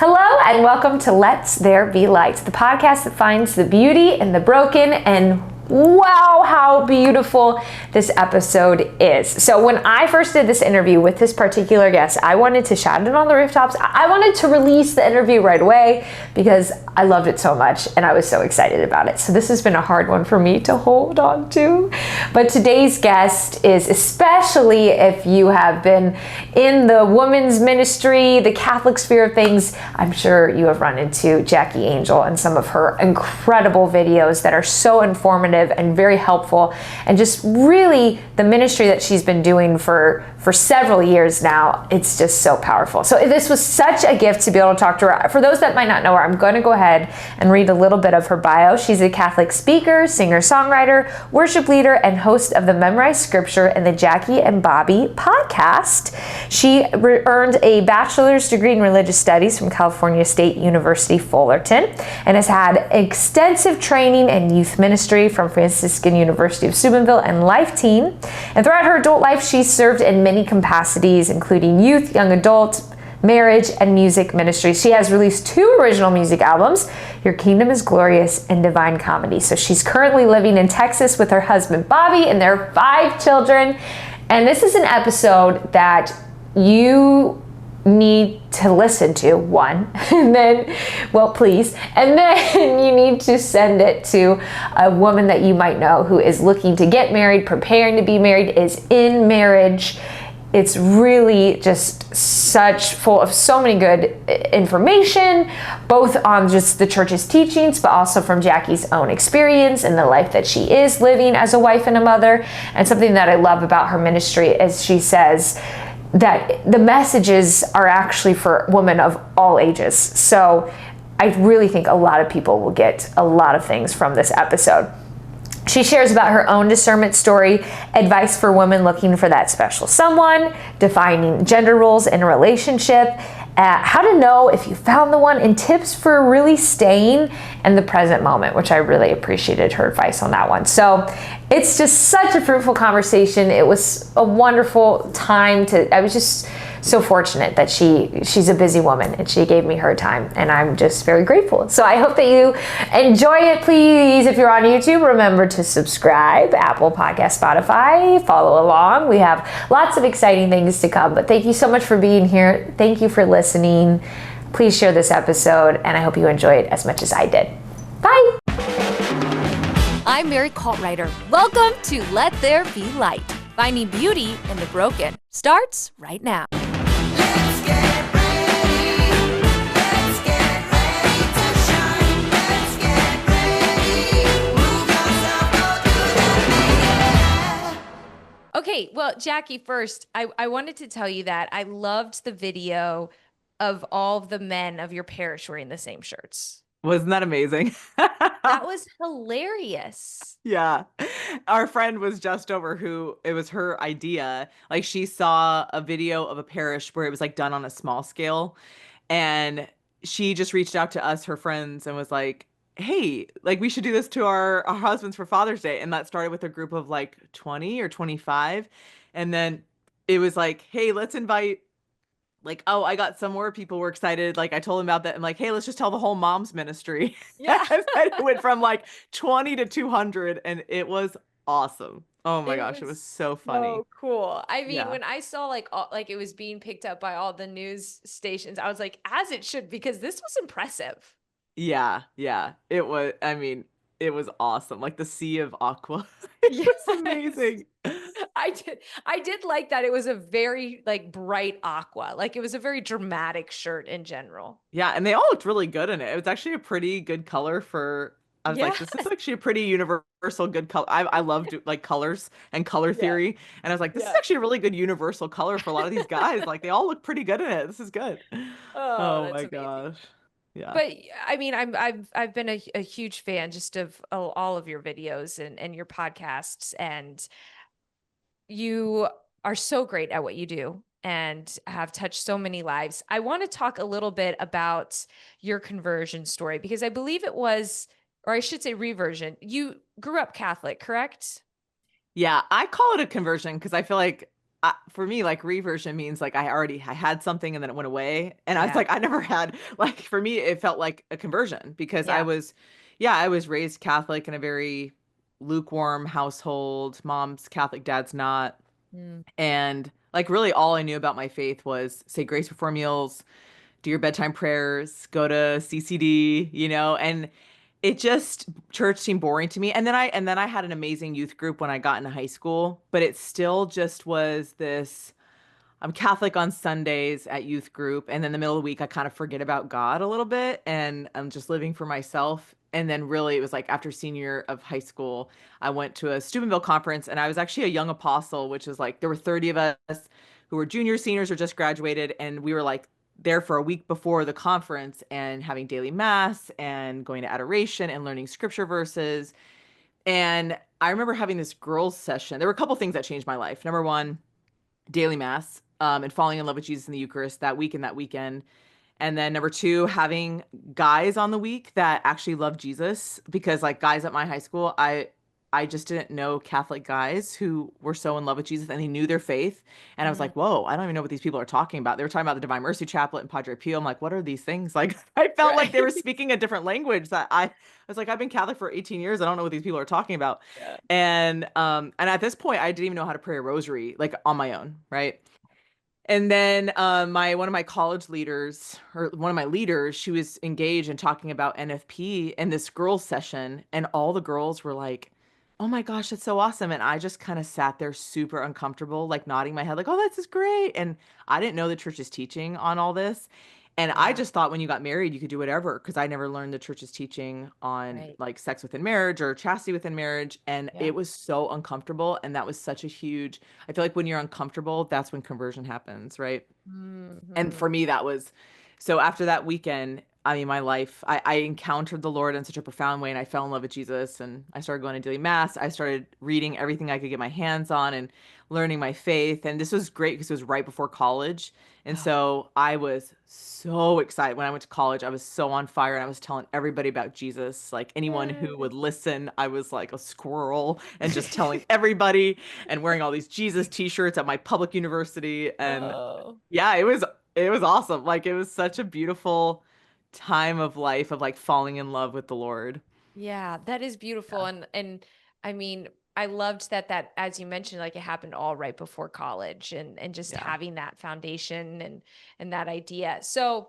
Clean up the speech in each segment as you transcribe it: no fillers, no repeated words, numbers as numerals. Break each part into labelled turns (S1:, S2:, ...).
S1: Hello and welcome to Let's There Be Light, the podcast that finds the beauty in the broken, and wow, how beautiful this episode is. So when I first did this interview with this particular guest, I wanted to shout it on the rooftops. I wanted to release the interview right away because I loved it so much and I was so excited about it. So this has been a hard one for me to hold on to. But today's guest is, especially if you have been in the women's ministry, the Catholic sphere of things, I'm sure you have run into Jackie Angel and some of her incredible videos that are so informative and very helpful, and just really the ministry that she's been doing for several years now. It's just so powerful. So this was such a gift to be able to talk to her. For those that might not know her, I'm going to go ahead and read a little bit of her bio. She's a Catholic speaker, singer-songwriter, worship leader, and host of the Memorized Scripture and the Jackie and Bobby podcast. She earned a bachelor's degree in religious studies from California State University, Fullerton, and has had extensive training in youth ministry from Franciscan University of Steubenville and Life Teen. And throughout her adult life, she served in many capacities, including youth, young adult, marriage, and music ministry. She has released 2 original music albums, Your Kingdom is Glorious and Divine Comedy. So she's currently living in Texas with her husband, Bobby, and their 5 children. And this is an episode that you need to listen to, one, and then, well, please, and then you need to send it to a woman that you might know who is looking to get married, preparing to be married, is in marriage. It's really just such full of so many good information, both on just the church's teachings, but also from Jackie's own experience and the life that she is living as a wife and a mother. And something that I love about her ministry is she says that the messages are actually for women of all ages. So I really think a lot of people will get a lot of things from this episode. She shares about her own discernment story, advice for women looking for that special someone, defining gender roles in a relationship, how to know if you found the one, and tips for really staying in the present moment, which I really appreciated her advice on that one. So it's just such a fruitful conversation. It was a wonderful time I was just so fortunate that she's a busy woman and she gave me her time, and I'm just very grateful. So I hope that you enjoy it. Please, if you're on YouTube, remember to subscribe, Apple Podcast, Spotify, follow along. We have lots of exciting things to come, but thank you so much for being here. Thank you for listening. Please share this episode, and I hope you enjoy it as much as I did. Bye.
S2: I'm Mary Coltwriter. Welcome to Let There Be Light. Finding beauty in the broken starts right now.
S3: Let's get ready. Let's get ready to shine. Let's get ready. Move yourself all through the night.
S2: Okay, well, Jackie, first, I wanted to tell you that I loved the video of all of the men of your parish wearing the same shirts.
S4: Wasn't that amazing?
S2: That was hilarious.
S4: Yeah. Our friend was just over it was her idea. Like, she saw a video of a parish where it was like done on a small scale. And she just reached out to us, her friends, and was like, hey, like, we should do this to our husbands for Father's Day. And that started with a group of like 20 or 25. And then it was like, hey, let's invite, like, oh, I got some more people were excited. Like, I told them about that. I'm like, hey, let's just tell the whole mom's ministry.
S2: Yeah.
S4: And it went from like 20 to 200, and it was awesome. Oh my gosh, it was so funny.
S2: So cool. I mean,
S4: Yeah.
S2: when I saw like it was being picked up by all the news stations, I was like, as it should, because this was impressive.
S4: Yeah, it was, I mean, it was awesome. Like the sea of aqua. It was amazing.
S2: I did like that. It was a very like bright aqua. Like it was a very dramatic shirt in general.
S4: Yeah, and they all looked really good in it. It was actually a pretty good color I was like, this is actually a pretty universal good color. I loved like colors and color theory. And I was like, this is actually a really good universal color for a lot of these guys. Like, they all look pretty good in it. This is good. Oh
S2: That's
S4: my
S2: amazing.
S4: gosh. Yeah.
S2: But I mean, I've been a huge fan just of all of your videos and your podcasts, and you are so great at what you do and have touched so many lives. I want to talk a little bit about your conversion story, because I believe it was, or I should say reversion. You grew up Catholic, correct?
S4: Yeah, I call it a conversion because I feel like for me, like reversion means like I had something and then it went away. And I was
S2: Yeah.
S4: like, I never had, like, for me, it felt like a conversion because
S2: Yeah.
S4: I was raised Catholic in a very lukewarm household. Mom's Catholic, dad's not.
S2: Mm.
S4: And like really all I knew about my faith was say grace before meals, do your bedtime prayers, go to CCD, and it just church seemed boring to me. And then I had an amazing youth group when I got into high school, but it still just was this I'm Catholic on Sundays at youth group, and then the middle of the week I kind of forget about God a little bit and I'm just living for myself. And then really it was like after senior year of high school, I went to a Steubenville conference and I was actually a young apostle, which is like there were 30 of us who were juniors, seniors, or just graduated, and we were like there for a week before the conference and having daily mass and going to adoration and learning scripture verses. And I remember having this girls' session. There were a couple things that changed my life. Number one, daily mass and falling in love with Jesus in the Eucharist that week and that weekend. And then number two, having guys on the week that actually love Jesus because like guys at my high school, I just didn't know Catholic guys who were so in love with Jesus and they knew their faith. And I was
S2: Mm.
S4: like, whoa, I don't even know what these people are talking about. They were talking about the Divine Mercy Chaplet and Padre Pio. I'm like, what are these things? Like I felt like they were
S2: Right.
S4: speaking a different language that I was like, I've been Catholic for 18 years. I don't know what these people are talking about.
S2: Yeah.
S4: And at this point I didn't even know how to pray a rosary like on my own, right? And then my one of my college leaders or one of my leaders, she was engaged in talking about NFP in this girls session, and all the girls were like, "Oh my gosh, that's so awesome!" And I just kind of sat there super uncomfortable, like nodding my head, like, "Oh, this is great." And I didn't know the church's teaching on all this, and I
S2: Yeah.
S4: just thought when you got married, you could do whatever because I never learned the church's teaching on
S2: Right.
S4: like sex within marriage or chastity within marriage, and
S2: Yeah.
S4: it was so uncomfortable, and that was such a huge I feel like when you're uncomfortable, that's when conversion happens, right? And
S2: Hmm.
S4: for me, that was so after that weekend, I mean, my life, I encountered the Lord in such a profound way and I fell in love with Jesus and I started going to daily mass. I started reading everything I could get my hands on and learning my faith. And this was great because it was right before college. And
S2: Oh,
S4: so I was so excited when I went to college. I was so on fire and I was telling everybody about Jesus. Like anyone who
S2: yay.
S4: would listen, I was like a squirrel and just telling everybody and wearing all these Jesus t-shirts at my public university. And
S2: Oh.
S4: yeah, it was awesome. Like it was such a beautiful time of life of like falling in love with the Lord.
S2: Yeah, that is beautiful.
S4: Yeah.
S2: And I mean, I loved that as you mentioned, like it happened all right before college and just
S4: Yeah.
S2: having that foundation and that idea. So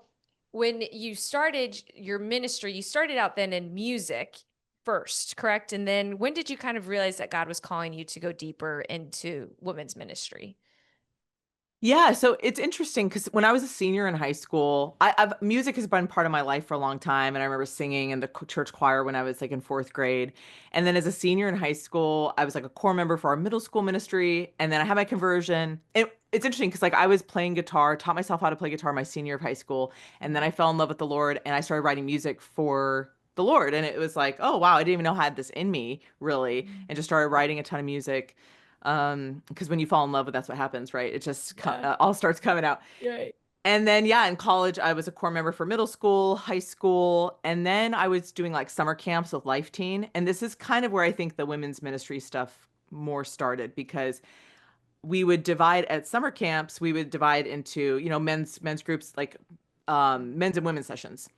S2: when you started your ministry, you started out then in music first, correct? And then when did you kind of realize that God was calling you to go deeper into women's ministry?
S4: Yeah, so it's interesting because when I was a senior in high school, music has been part of my life for a long time, and I remember singing in the church choir when I was like in fourth grade. And then as a senior in high school, I was like a core member for our middle school ministry, and then I had my conversion. It's interesting because like I was playing guitar, taught myself how to play guitar my senior year of high school, and then I fell in love with the Lord, and I started writing music for the Lord, and it was like, oh wow, I didn't even know I had this in me really,
S2: Mhm.
S4: and just started writing a ton of music because when you fall in love with that's what happens, right? It just
S2: Yeah.
S4: all starts coming out.
S2: Right.
S4: And then yeah, in college I was a core member for middle school, high school, and then I was doing like summer camps with Life Teen, and this is kind of where I think the women's ministry stuff more started because we would divide at summer camps, we would divide into men's groups like men's and women's sessions.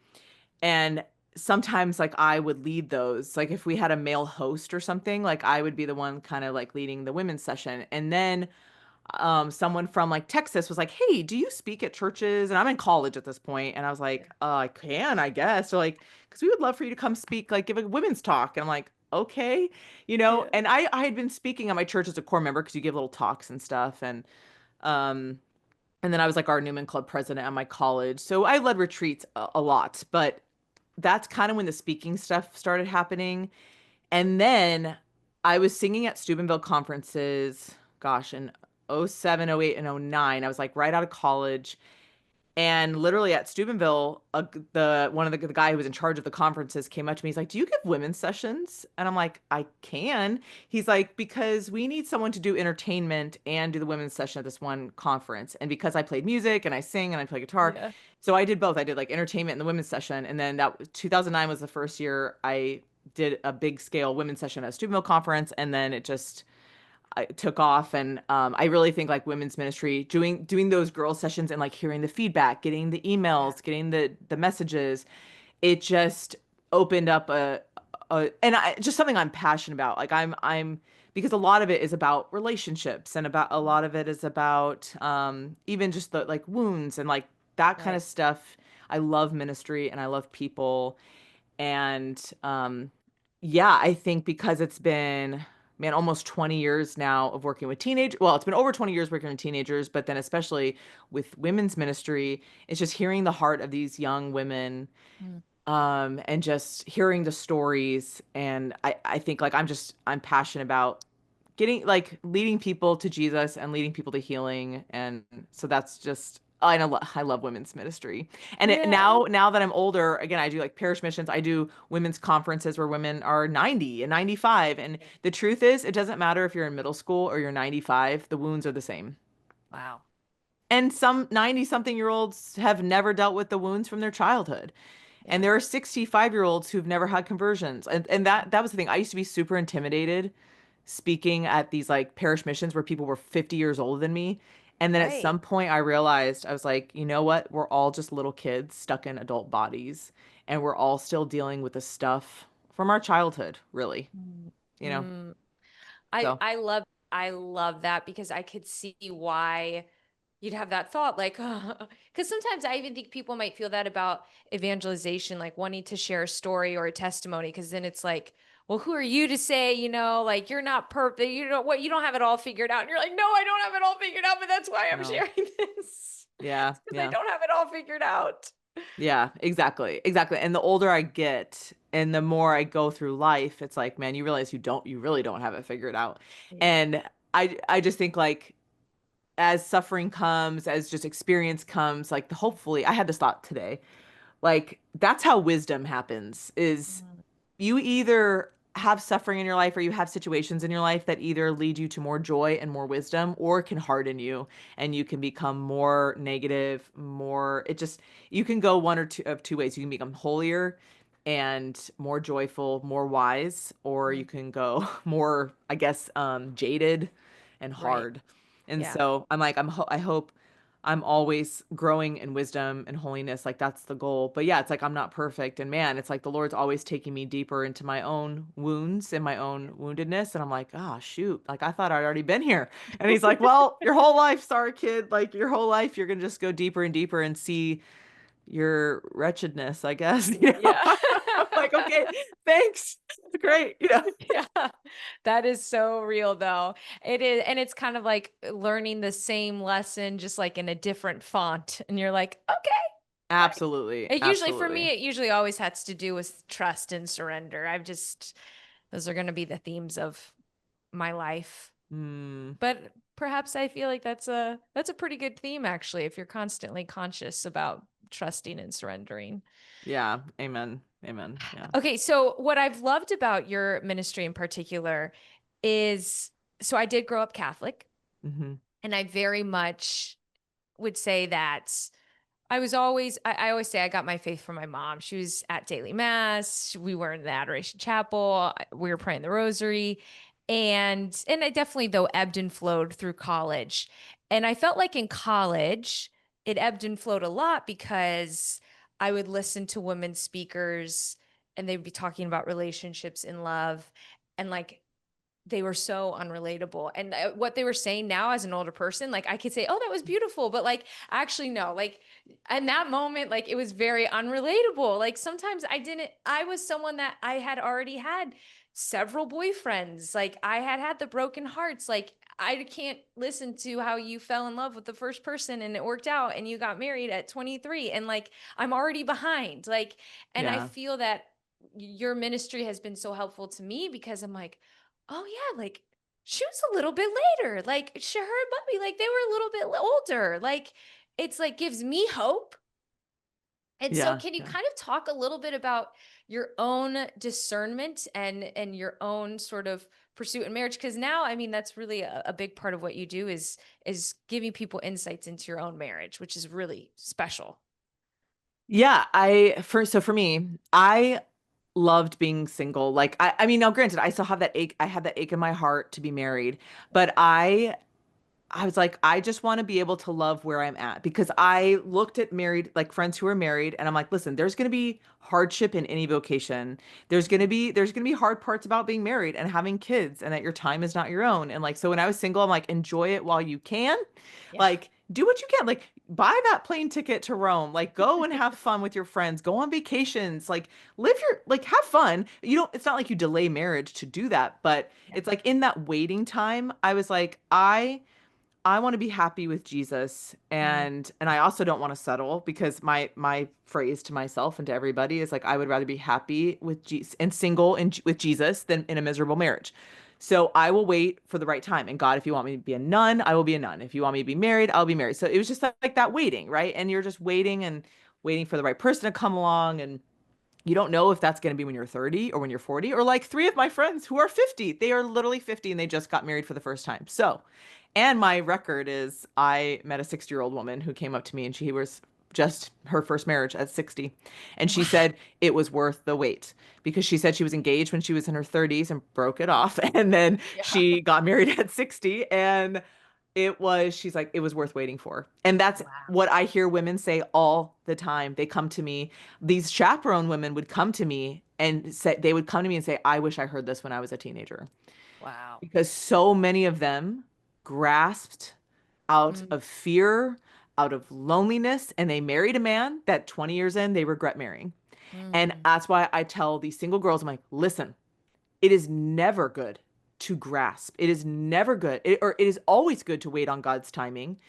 S4: And sometimes like I would lead those. Like if we had a male host or something, like I would be the one kind of like leading the women's session. And then someone from like Texas was like, "Hey, do you speak at churches?" And I'm in college at this point, and I was
S2: Yeah.
S4: like, "I can, I guess." So like, because we would love for you to come speak, like give a women's talk. And I'm like, "Okay,"
S2: Yeah.
S4: And I had been speaking at my church as a core member because you give little talks and stuff, um and then I was like our Newman Club president at my college, so I led retreats a lot, but that's kind of when the speaking stuff started happening. And then I was singing at Steubenville conferences, gosh, in '07, '08, and '09. I was like right out of college. And literally at Steubenville, the one of the guy who was in charge of the conferences came up to me. He's like, "Do you give women's sessions?" And I'm like, "I can." He's like, "Because we need someone to do entertainment and do the women's session at this one conference." And because I played music and I sing and I play guitar,
S2: Yeah.
S4: so I did both. I did like entertainment and the women's session. And then that 2009 was the first year I did a big scale women's session at a Steubenville conference. And then it just I took off. And I really think like women's ministry, doing those girl sessions and like hearing the feedback, getting the emails, getting the messages, it just opened up just something I'm passionate about. Like I'm because a lot of it is about relationships, and about a lot of it is about even just the like wounds and like that kind of
S2: Right.
S4: stuff. I love ministry and I love people. And yeah, I think because it's been, man, almost 20 years now of working with teenage, well, it's been over 20 years working with teenagers, but then especially with women's ministry, it's just hearing the heart of these young women,
S2: Mm.
S4: and just hearing the stories. And I think like I'm passionate about getting like leading people to Jesus and leading people to healing. And so that's just I love women's ministry. And
S2: Yeah.
S4: now that I'm older, again, I do like parish missions. I do women's conferences where women are 90 and 95. And the truth is, it doesn't matter if you're in middle school or you're 95, the wounds are the same.
S2: Wow.
S4: And some 90 something year olds have never dealt with the wounds from their childhood. And
S2: Yeah.
S4: there are 65-year-olds who've never had conversions. And that was the thing. I used to be super intimidated speaking at these like parish missions where people were 50 years older than me. And then at
S2: Right.
S4: some point I realized, I was like, you know what? We're all just little kids stuck in adult bodies, and we're all still dealing with the stuff from our childhood, really,
S2: Mm.
S4: you know?
S2: Mm. I
S4: So,
S2: I love I love that because I could see why you'd have that thought like because sometimes I even think people might feel that about evangelization, like wanting to share a story or a testimony, because then it's like, well, who are you to say, like you're not perfect, you don't have it all figured out. And you're like, no, I don't have it all figured out, but that's why I'm
S4: no.
S2: sharing this.
S4: Yeah,
S2: It's because I
S4: yeah.
S2: don't have it all figured out.
S4: Yeah, exactly. Exactly. And the older I get and the more I go through life, it's like, man, you realize you really don't have it figured out.
S2: Yeah.
S4: And I just think like as suffering comes, as just experience comes, like hopefully I had this thought today. Like that's how wisdom happens is
S2: Mm.
S4: you either have suffering in your life or you have situations in your life that either lead you to more joy and more wisdom or can harden you and you can become more negative, more it just you can go one or two of two ways. You can become holier and more joyful, more wise, or you
S2: Mm.
S4: can go more, I guess, jaded and
S2: Right.
S4: hard. And
S2: Yeah.
S4: so I'm like I hope I'm always growing in wisdom and holiness. Like that's the goal. But yeah, it's like I'm not perfect. And man, it's like the Lord's always taking me deeper into my own wounds and my own woundedness. And I'm like, ah, shoot. Like I thought I'd already been here. And he's like, well, your whole life, sorry, kid. Like your whole life, you're gonna just go deeper and deeper and see your wretchedness, I guess.
S2: Yeah.
S4: I'm like, okay, thanks. Great.
S2: Yeah, that is so real though. It is, and it's kind of like learning the same lesson, just like in a different font. And you're like, okay, like
S4: Absolutely.
S2: it usually for me,
S4: Absolutely.
S2: it usually always has to do with trust and surrender. Those are going to be the themes of my life.
S4: Mm,
S2: But perhaps I feel like that's a pretty good theme actually, if you're constantly conscious about trusting and surrendering.
S4: yeah. Amen. Amen. Yeah.
S2: Okay, so what I've loved about your ministry in particular is, so I did grow up Catholic,
S4: Hmm.
S2: and I very much would say that I always say I got my faith from my mom. She was at daily mass. We were in the Adoration Chapel. We were praying the rosary. And I definitely though ebbed and flowed through college. And I felt like in college, it ebbed and flowed a lot because I would listen to women speakers and they'd be talking about relationships and love. And like they were so unrelatable. And what they were saying now as an older person, like I could say, oh, that was beautiful. But like, actually, no, like in that moment, like it was very unrelatable. Like sometimes I was someone that I had already had several boyfriends. Like I had had the broken hearts. Like I can't listen to how you fell in love with the first person and it worked out and you got married at 23. And like, I'm already behind. Like, and I
S4: Yeah.
S2: feel that your ministry has been so helpful to me because I'm like, oh yeah, like she was a little bit later. Like she, her and Bubby, like they were a little bit older. Like it's like gives me hope. And so
S4: Yeah.
S2: can you
S4: Yeah.
S2: kind of talk a little bit about your own discernment and your own sort of pursuit in marriage? Because now, I mean, that's really a big part of what you do is giving people insights into your own marriage, which is really special.
S4: Yeah, for me, loved being single. Like I mean, now granted, I still have that ache. I had that ache in my heart to be married, but I was like, I just want to be able to love where I'm at because I looked at married, like friends who are married, and I'm like, listen, there's going to be hardship in any vocation. There's going to be hard parts about being married and having kids and that your time is not your own. And like, so when I was single, I'm like, enjoy it while you can.
S2: Yeah.
S4: Like, do what you can. Like, buy that plane ticket to Rome. Like, go and have fun with your friends. Go on vacations. Like, like, have fun. You don't, it's not like you delay marriage to do that, but
S2: Yeah.
S4: it's like in that waiting time, I was like, I want to be happy with Jesus and I also don't want to settle because my phrase to myself and to everybody is like I would rather be happy with Jesus and single and with Jesus than in a miserable marriage. So I will wait for the right time. And God, if you want me to be a nun, I will be a nun. If you want me to be married, I'll be married. So it was just like that waiting, right? And you're just waiting and waiting for the right person to come along and you don't know if that's going to be when you're 30 or when you're 40 or like three of my friends who are 50. They are literally 50 and they just got married for the first time. So, and my record is I met a 60-year-old woman who came up to me and she was just her first marriage at 60. And she said it was worth the wait because she said she was engaged when she was in her 30s and broke it off. And then
S2: Yeah.
S4: she got married at 60 and she's like, it was worth waiting for. And that's
S2: Wow.
S4: what I hear women say all the time. They come to me, these chaperone women would come to me and say, they would come to me and say, I wish I heard this when I was a teenager.
S2: Wow.
S4: Because so many of them grasped out
S2: Mm.
S4: of fear, out of loneliness, and they married a man that 20 years in, they regret marrying. And
S2: Mm.
S4: that's why I tell these single girls, I'm like, listen, it is never good to grasp. It is never good, or it is always good to wait on God's timing.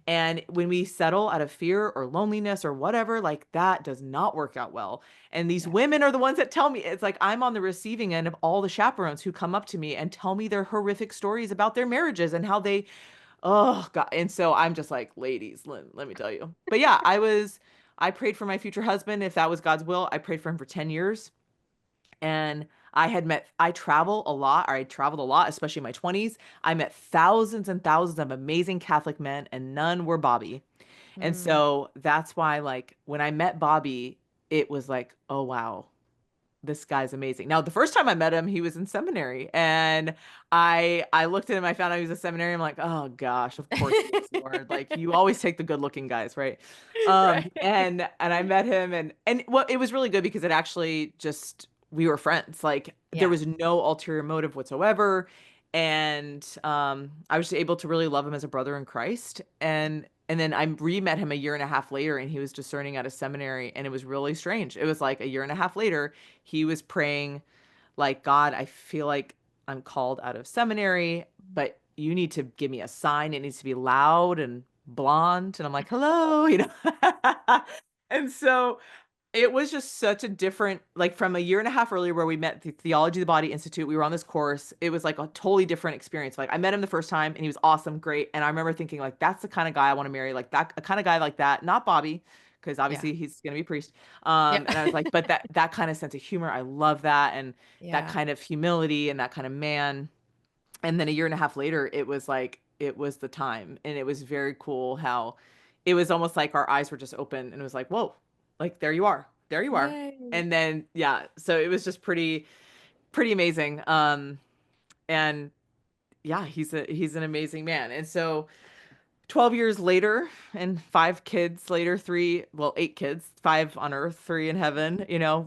S4: And when we settle out of fear or loneliness or whatever, like that does not work out well. And these
S2: Yeah.
S4: women are the ones that tell me, it's like I'm on the receiving end of all the chaperones who come up to me and tell me their horrific stories about their marriages and how they, oh God. And so I'm just like, ladies, let me tell you. But yeah, I prayed for my future husband. If that was God's will, I prayed for him for 10 years. And I travel a lot, or I traveled a lot, especially in my 20s. I met thousands and thousands of amazing Catholic men, and none were Bobby. And
S2: Mm.
S4: so that's why, like, when I met Bobby, it was like, oh, wow, this guy's amazing. Now, the first time I met him, he was in seminary, and I looked at him, I found out he was a seminary. I'm like, oh gosh, of course he is, Lord. Like, you always take the good-looking guys, right?
S2: Right.
S4: And I met him, and well, it was really good because it actually just we were friends. Like, there
S2: Yeah.
S4: was no ulterior motive whatsoever, and I was able to really love him as a brother in Christ, and then I re-met him a year and a half later, and he was discerning at a seminary, and it was really strange. It was like a year and a half later, he was praying, like, God, I feel like I'm called out of seminary, but you need to give me a sign. It needs to be loud and blonde. And I'm like, hello, you know? And so it was just such a different, like from a year and a half earlier where we met the Theology of the Body Institute, we were on this course. It was like a totally different experience. Like I met him the first time and he was awesome, great. And I remember thinking like, that's the kind of guy I want to marry, like that, a kind of guy like that, not Bobby, because
S2: Yeah.
S4: obviously he's going to be a priest.
S2: Yeah.
S4: And I was like, but that kind of sense of humor, I love that. And that
S2: Yeah.
S4: kind of humility and that kind of man. And then a year and a half later, it was like, it was the time. And it was very cool how it was almost like our eyes were just open and it was like, whoa, like there you are. There you are.
S2: Yay.
S4: And then yeah, so it was just pretty amazing. And yeah, he's an amazing man. And so 12 years later and five kids later, eight kids, five on earth, three in heaven, you know,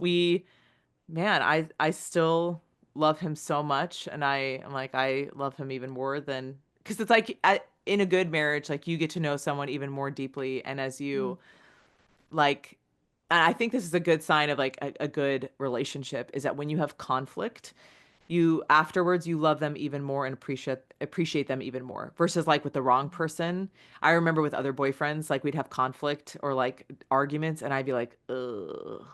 S4: man, I still love him so much, and I'm like I love him even more than because it's like in a good marriage, like you get to know someone even more deeply, and as
S2: Mm.
S4: you like, and I think this is a good sign of like a good relationship is that when you have conflict, you afterwards you love them even more and appreciate them even more versus like with the wrong person. I remember with other boyfriends, like we'd have conflict or like arguments, and I'd be like, ugh.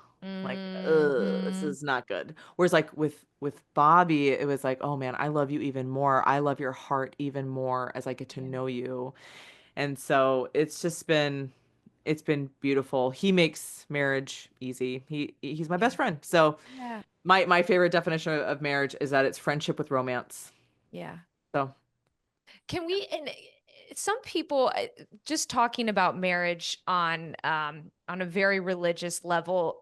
S4: Like, this
S2: Mhm.
S4: is not good. Whereas like with Bobby, it was like, oh man, I love you even more. I love your heart even more as I get to
S2: Yeah.
S4: know you. And so it's been beautiful. He makes marriage easy. He's my
S2: Yeah.
S4: best friend. So
S2: Yeah.
S4: my favorite definition of marriage is that it's friendship with romance.
S2: Yeah.
S4: So
S2: Can we and some people just talking about marriage on a very religious level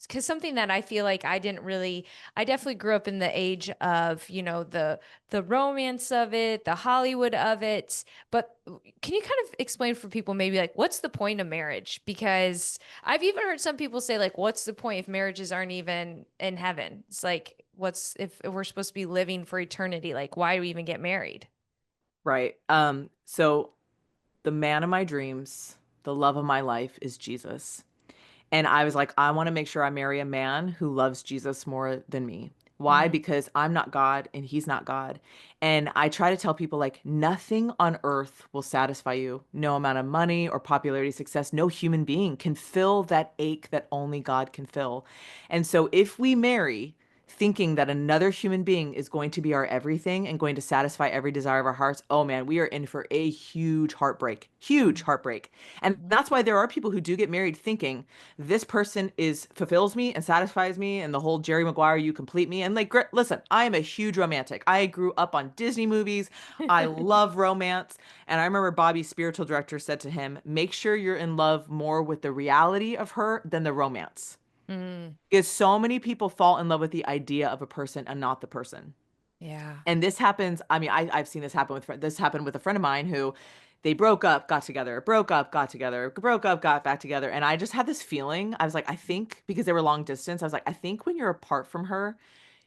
S2: because something that I feel like I definitely grew up in the age of, the romance of it, the Hollywood of it. But can you kind of explain for people maybe like what's the point of marriage? Because I've even heard some people say like, what's the point if marriages aren't even in heaven? It's like, what's if we're supposed to be living for eternity? Like, why do we even get married?
S4: Right. So the man of my dreams, the love of my life is Jesus. And I was like, I want to make sure I marry a man who loves Jesus more than me. Why?
S2: Mm,
S4: Because I'm not God and he's not God. And I try to tell people like nothing on earth will satisfy you. No amount of money or popularity, success, no human being can fill that ache that only God can fill. And so if we marry thinking that another human being is going to be our everything and going to satisfy every desire of our hearts, oh man, we are in for a huge heartbreak. Huge heartbreak. And
S2: mhm.
S4: that's why there are people who do get married thinking this person is fulfills me and satisfies me and the whole Jerry Maguire you complete me and like listen, I am a huge romantic. I grew up on Disney movies. I love romance. And I remember Bobby's spiritual director said to him, make sure you're in love more with the reality of her than the romance.
S2: Mm,
S4: Because so many people fall in love with the idea of a person and not the person.
S2: yeah.
S4: And this happens, I mean, I've seen this happen with this happened with a friend of mine who they broke up, got together, broke up, got together, broke up, got back together. And I just had this feeling. I was like, I think because they were long distance, I was like, I think when you're apart from her,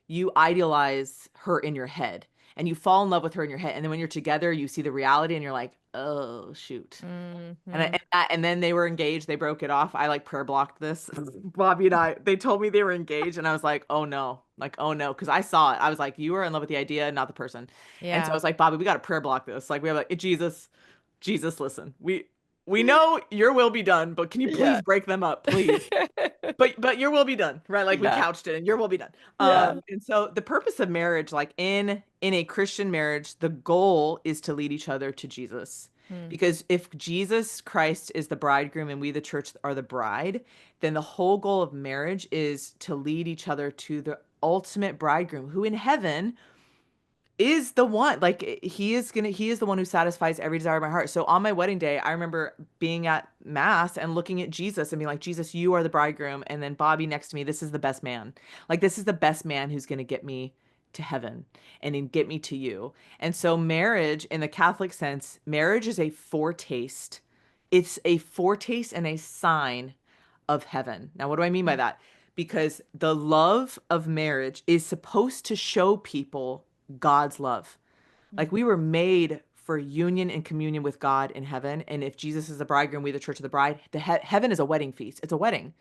S4: you idealize her in your head and you fall in love with her in your head. And then when you're together, you see the reality and you're like, oh, shoot.
S2: Hmm.
S4: And then they were engaged. They broke it off. I like prayer blocked this. Bobby and I, they told me they were engaged, and I was like, oh no, like oh no, because I saw it. I was like, you are in love with the idea, not the person. And so I
S2: Yeah.
S4: was like, Bobby, we got to prayer block this. Like we have like Jesus, Jesus, listen, we know your will be done, but can you please
S2: Yeah.
S4: break them up, please? But your will be done, right? Like we
S2: Yeah.
S4: couched it, and your will be done.
S2: Yeah.
S4: And so the purpose of marriage, like in a Christian marriage, the goal is to lead each other to Jesus.
S2: Mm,
S4: Because if Jesus Christ is the bridegroom and we, the church, are the bride, then the whole goal of marriage is to lead each other to the ultimate bridegroom, who in heaven is the one. Like he is the one who satisfies every desire of my heart. So on my wedding day, I remember being at mass and looking at Jesus and being like, Jesus, you are the bridegroom. And then Bobby next to me, this is the best man. Like this is the best man who's going to get me to heaven and then get me to you. And so marriage in the Catholic sense, marriage is a foretaste. It's a foretaste and a sign of heaven. Now, what do I mean by
S2: mm,
S4: that? Because the love of marriage is supposed to show people God's love.
S2: mm,
S4: Like we were made for union and communion with God in heaven. And if Jesus is the bridegroom, we the church of the bride, heaven is a wedding feast. It's a wedding.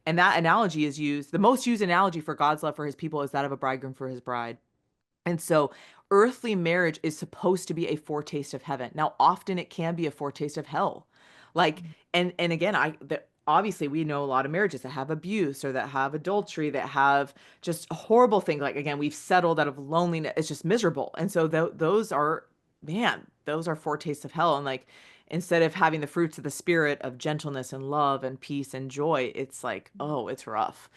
S4: And that analogy is used, the most used analogy for God's love for his people is that of a bridegroom for his bride. And so earthly marriage is supposed to be a foretaste of heaven. Now, often it can be a foretaste of hell. Like,
S2: mm,
S4: and again, obviously we know a lot of marriages that have abuse or that have adultery, that have just horrible things. Like again, we've settled out of loneliness. It's just miserable. And so those are, man, those are foretastes of hell. And like, instead of having the fruits of the spirit of gentleness and love and peace and joy, it's like,
S2: mm.
S4: oh, it's rough.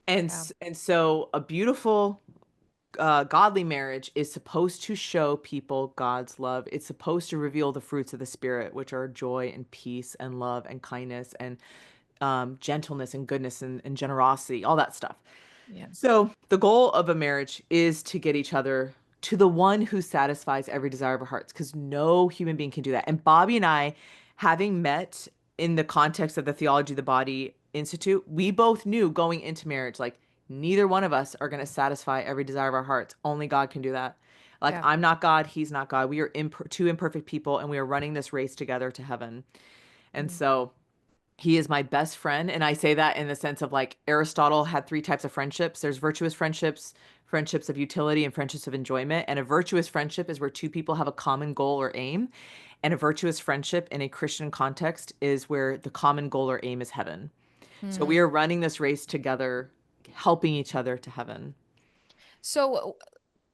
S4: And
S2: Yeah.
S4: and so a beautiful godly marriage is supposed to show people God's love. It's supposed to reveal the fruits of the Spirit, which are joy and peace and love and kindness and gentleness and goodness and generosity, all that stuff.
S2: Yeah.
S4: So the goal of a marriage is to get each other to the one who satisfies every desire of our hearts, because no human being can do that. And Bobby and I, having met in the context of the Theology of the Body Institute, we both knew going into marriage, like neither one of us are going to satisfy every desire of our hearts. Only God can do that. Like
S2: Yeah.
S4: I'm not God, he's not God. We are two imperfect people, and we are running this race together to heaven. And
S2: Mm,
S4: so he is my best friend. And I say that in the sense of like Aristotle had three types of friendships. There's virtuous friendships, friendships of utility, and friendships of enjoyment. And a virtuous friendship is where two people have a common goal or aim. And a virtuous friendship in a Christian context is where the common goal or aim is heaven. So we
S2: mm.
S4: are running this race together, helping each other to heaven.
S2: So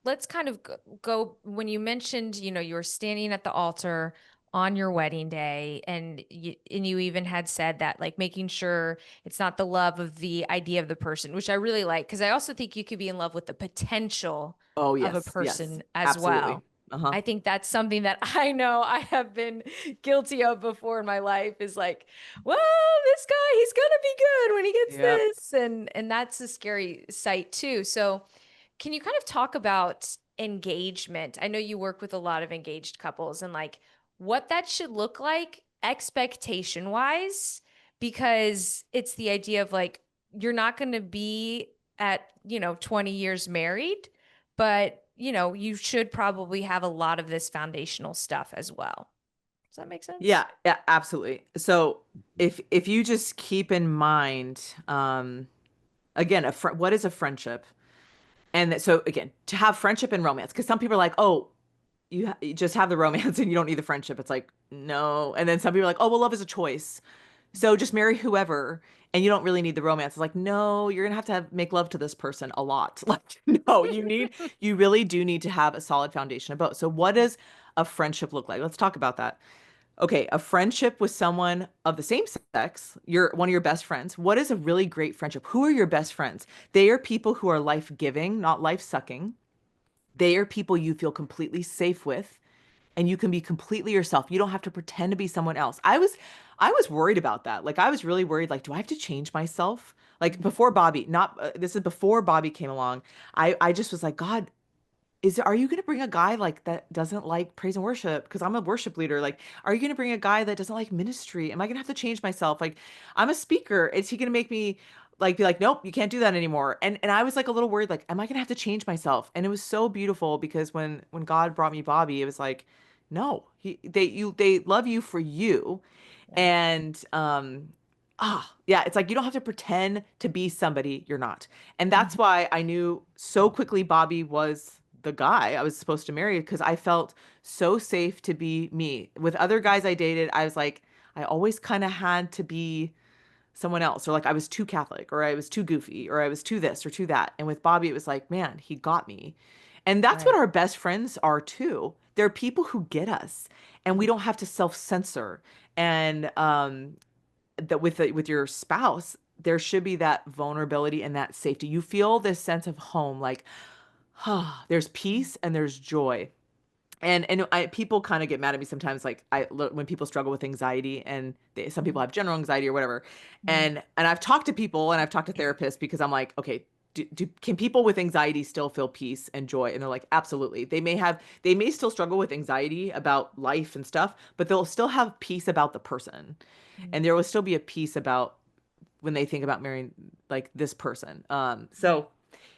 S2: let's kind of go when you mentioned, you were standing at the altar on your wedding day and you even had said that like making sure it's not the love of the idea of the person, which I really like because I also think you could be in love with the potential
S4: Oh,
S2: of a
S4: yes, yes,
S2: person as
S4: absolutely.
S2: well.
S4: Uh-huh.
S2: I think that's something that I know I have been guilty of before in my life is like, well, this guy, he's gonna be good when he gets
S4: Yep.
S2: this. Yes, and that's a scary sight too. So, can you kind of talk about engagement? I know you work with a lot of engaged couples and like what that should look like expectation wise, because it's the idea of like you're not going to be at, 20 years married, but you should probably have a lot of this foundational stuff as well. Does that make sense?
S4: Yeah, absolutely. So if you just keep in mind, again, what is a friendship? And so again, to have friendship and romance, because some people are like, oh, you just have the romance and you don't need the friendship. It's like, no. And then some people are like, oh, well, love is a choice. So just marry whoever and you don't really need the romance. It's like, no, you're gonna have make love to this person a lot. Like, no, you really do need to have a solid foundation of both. So what does a friendship look like? Let's talk about that. Okay, a friendship with someone of the same sex, one of your best friends. What is a really great friendship? Who are your best friends? They are people who are life-giving, not life-sucking. They are people you feel completely safe with, and you can be completely yourself. You don't have to pretend to be someone else. I was worried about that. Like I was really worried, like, do I have to change myself? Like before Bobby, not this is before Bobby came along. I just was like, God, are you going to bring a guy like that doesn't like praise and worship? Because I'm a worship leader. Like, are you going to bring a guy that doesn't like ministry? Am I going to have to change myself? Like, I'm a speaker. Is he going to make me like be like, nope, you can't do that anymore? And I was like a little worried, like, am I going to have to change myself? And it was so beautiful because when God brought me Bobby, it was like, no, they love you for you,
S2: Yeah.
S4: and yeah, it's like you don't have to pretend to be somebody you're not. And that's why I knew so quickly Bobby was the guy I was supposed to marry because I felt so safe to be me. With other guys I dated, I was like, I always kind of had to be someone else, or like I was too Catholic, or I was too goofy, or I was too this or too that. And with Bobby, it was like, man, he got me. And that's what
S2: Right.
S4: our best friends are too. They're people who get us, and we don't have to self-censor. And that with your spouse, there should be that vulnerability and that safety. You feel this sense of home, like, there's peace and there's joy. And people kind of get mad at me sometimes, like when people struggle with anxiety, and some people have general anxiety or whatever. And I've talked to people and I've talked to therapists because I'm like, okay, can people with anxiety still feel peace and joy? And they're like, absolutely. They may still struggle with anxiety about life and stuff, but they'll still have peace about the person, and there will still be a peace about when they think about marrying like this person. So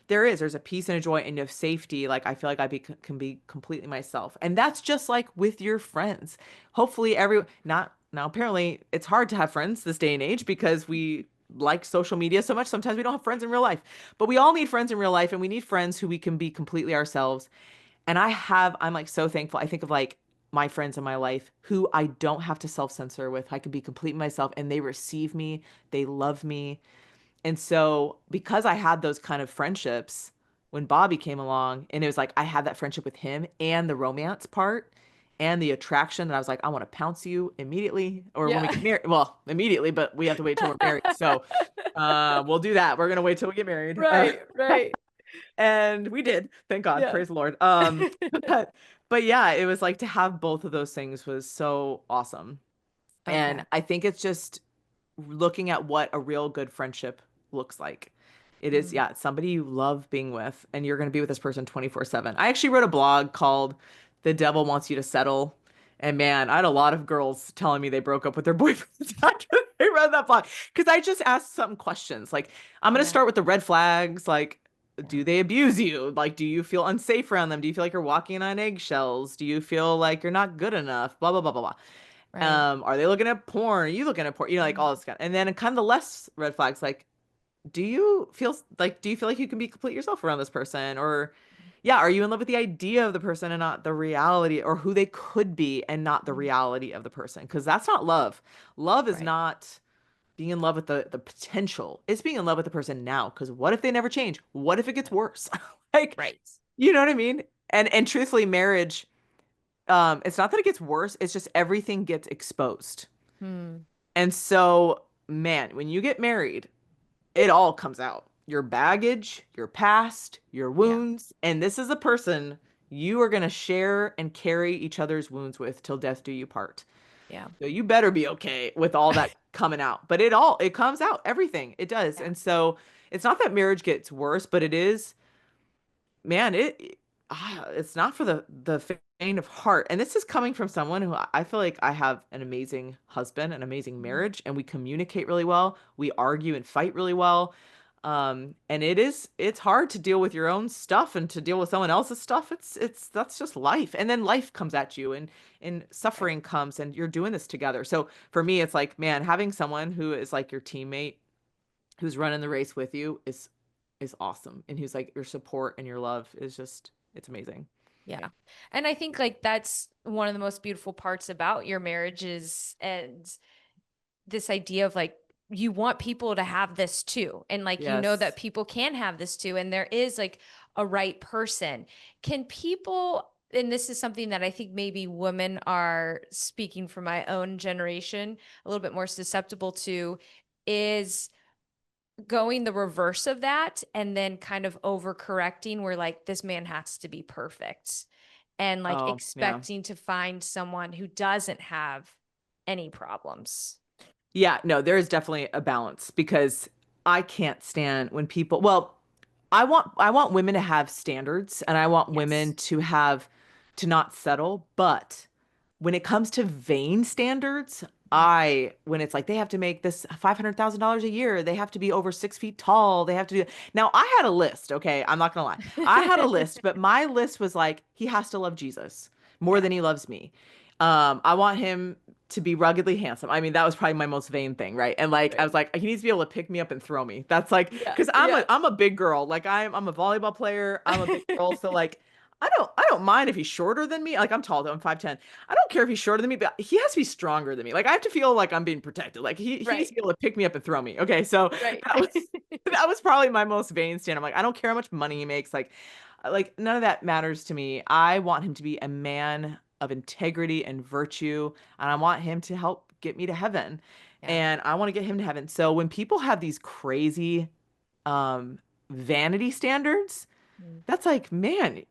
S4: there's a peace and a joy and a safety. Like I feel like can be completely myself. And that's just like with your friends. Hopefully not now, apparently it's hard to have friends this day and age because we like social media so much. Sometimes we don't have friends in real life, but we all need friends in real life, and we need friends who we can be completely ourselves. And I'm like so thankful. I think of like my friends in my life who I don't have to self-censor with. I can be completely myself and they receive me, they love me. And so, because I had those kind of friendships when Bobby came along, and it was like I had that friendship with him and the romance part and the attraction that I was like, I want to pounce you immediately, or when we
S2: Yeah.
S4: get married. Well, immediately, but we have to wait till we're married. So, we'll do that. We're gonna wait till we get married.
S2: Right.
S4: And we did. Thank God.
S2: Yeah.
S4: Praise the Lord. But yeah, it was like to have both of those things was so awesome.
S2: Okay.
S4: And I think it's just looking at what a real good friendship looks like. It is,
S2: Mm.
S4: yeah, it's somebody you love being with, and you're going to be with this person 24/7. I actually wrote a blog called The Devil Wants You to Settle. And man, I had a lot of girls telling me they broke up with their boyfriends after they read that blog. Because I just asked some questions. Like, I'm going to
S2: Yeah.
S4: start with the red flags. Like,
S2: Yeah.
S4: do they abuse you? Like, do you feel unsafe around them? Do you feel like you're walking on eggshells? Do you feel like you're not good enough? Blah, blah, blah, blah, blah.
S2: Right.
S4: Are they looking at porn? Are you looking at porn? Like all this kind. And then kind of the less red flags, like, do you feel like you can be complete yourself around this person? Or yeah, are you in love with the idea of the person and not the reality, or who they could be and not the reality of the person? Because that's not love. Love is
S2: Right.
S4: not being in love with the potential. It's being in love with the person now. Because what if they never change? What if it gets worse? Like,
S2: Right.
S4: you know what I mean? And truthfully, marriage, it's not that it gets worse, it's just everything gets exposed.
S2: Hmm.
S4: And so, man, when you get married, it all comes out. Your baggage, your past, your
S2: Yeah.
S4: wounds, and this is a person you are going to share and carry each other's wounds with till death do you part.
S2: Yeah.
S4: So you better be okay with all that coming out. But it comes out, everything. It does.
S2: Yeah.
S4: And so it's not that marriage gets worse, but it is, man, it's not for the faint of heart. And this is coming from someone who I feel like I have an amazing husband, an amazing
S2: Mhm.
S4: marriage, and we communicate really well. We argue and fight really well. And it's hard to deal with your own stuff and to deal with someone else's stuff. That's just life. And then life comes at you and
S2: Right.
S4: suffering comes and you're doing this together. So for me, it's like, man, having someone who is like your teammate who's running the race with you is awesome. And who's like your support and your love is just it's amazing.
S2: Yeah. And I think like that's one of the most beautiful parts about your marriages and this idea of like you want people to have this too. And like you know that
S4: Yes.
S2: people can have this too. And there is like a right person. Can people, and this is something that I think maybe women are speaking for my own generation, a little bit more susceptible to, is going the reverse of that and then kind of overcorrecting where like this man has to be perfect and like
S4: Oh, yeah.
S2: expecting to find someone who doesn't have any problems.
S4: Yeah, no, there is definitely a balance because I can't stand when people, well, I want women to have standards and I want women
S2: Yes.
S4: to not settle, but when it comes to vain standards,
S2: Mhm.
S4: when it's like they have to make this $500,000 a year, they have to be over 6 feet tall, they have to do. Now, I had a list, okay? I'm not gonna lie. I had a list, but my list was like, he has to love Jesus more
S2: Yeah.
S4: than he loves me. I want him to be ruggedly handsome. I mean, that was probably my most vain thing, right? And like, I
S2: Right.
S4: was like, he needs to be able to pick me up and throw me. That's like,
S2: Yeah.
S4: because
S2: Yeah.
S4: I'm a big girl. Like I'm a volleyball player. I'm a big girl, so like. I don't mind if he's shorter than me. Like I'm tall though, I'm 5'10". I don't care if he's shorter than me, but he has to be stronger than me. Like I have to feel like I'm being protected. Like he needs
S2: Right.
S4: to be able to pick me up and throw me. Okay, so
S2: Right.
S4: that was that was probably my most vain stand. I'm like, I don't care how much money he makes. Like none of that matters to me. I want him to be a man of integrity and virtue, and I want him to help get me to heaven.
S2: Yeah.
S4: And I want to get him to heaven. So when people have these crazy um vanity standards,
S2: Mm.
S4: that's like, man,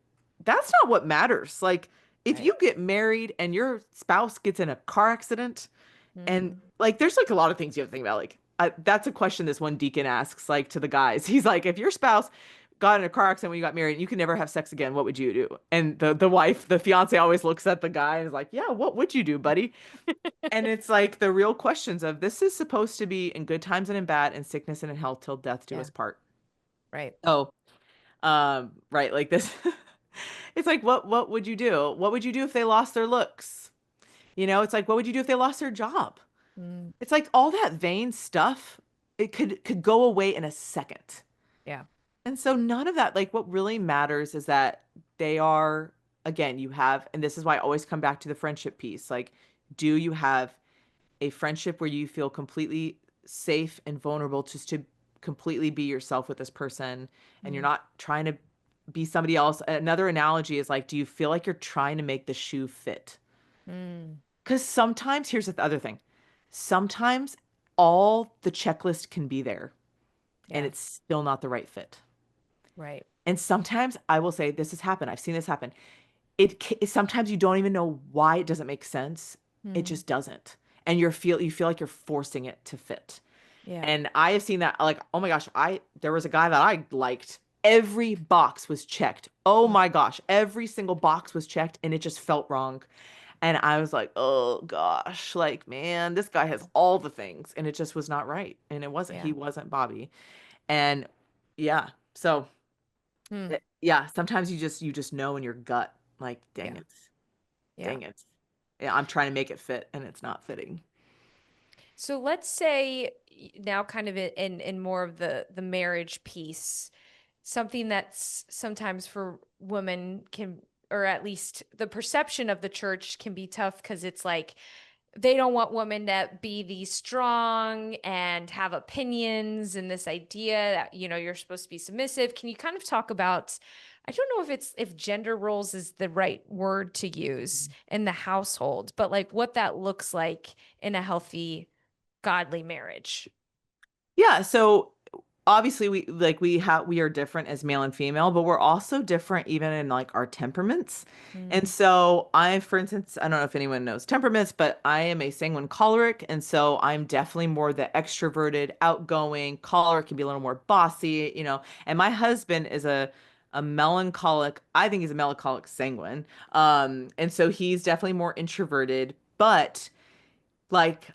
S4: that's not what matters. Like, if
S2: Right.
S4: you get married and your spouse gets in a car accident, and
S2: Mhm.
S4: like, there's like a lot of things you have to think about. Like, that's a question this one deacon asks, like, to the guys. He's like, if your spouse got in a car accident when you got married and you could never have sex again, what would you do? And the wife, the fiance always looks at the guy and is like, yeah, what would you do, buddy? And it's like the real questions of this is supposed to be in good times and in bad, in sickness and in health till death do
S2: Yeah.
S4: us part.
S2: Right.
S4: Oh, right, like this. It's like, what would you do? What would you do if they lost their looks? It's like, what would you do if they lost their job?
S2: Mm.
S4: It's like all that vain stuff, it could go away in a second.
S2: Yeah.
S4: And so none of that, like what really matters is that they are, again, you have, and this is why I always come back to the friendship piece. Like, do you have a friendship where you feel completely safe and vulnerable just to completely be yourself with this person and you're
S2: Mm.
S4: not trying to be somebody else? Another analogy is like, do you feel like you're trying to make the shoe fit?
S2: Mm.
S4: Because sometimes, here's the other thing. Sometimes all the checklist can be there and
S2: Yeah.
S4: it's still not the right fit.
S2: Right.
S4: And sometimes I will say this has happened. I've seen this happen. Sometimes you don't even know why it doesn't make sense. It
S2: Mm.
S4: just doesn't. And you feel like you're forcing it to fit.
S2: Yeah.
S4: And I have seen that, like, oh my gosh, there was a guy that I liked. Every box was checked. Oh
S2: Mm.
S4: my gosh, every single box was checked and it just felt wrong. And I was like, oh gosh, like, man, this guy has all the things and it just was not right. And he
S2: Yeah.
S4: wasn't Bobby. And yeah, so
S2: Mm.
S4: yeah, sometimes you just know in your gut, like, dang
S2: Yeah.
S4: it,
S2: Yeah.
S4: dang it. Yeah, I'm trying to make it fit and it's not fitting.
S2: So let's say now kind of in more of the marriage piece, something that's sometimes for women can, or at least the perception of the church can be tough because it's like they don't want women to be these strong and have opinions and this idea that, you're supposed to be submissive. Can you kind of talk about, I don't know if gender roles is the right word to use in the household, but like what that looks like in a healthy, godly marriage.
S4: Yeah, so obviously we are different as male and female, but we're also different even in like our temperaments. And
S2: Mm.
S4: so I, for instance, I don't know if anyone knows temperaments, but I am a sanguine choleric, and so I'm definitely more the extroverted, outgoing. Choleric can be a little more bossy, you know. And my husband is a melancholic, I think he's a melancholic sanguine. And so he's definitely more introverted, but like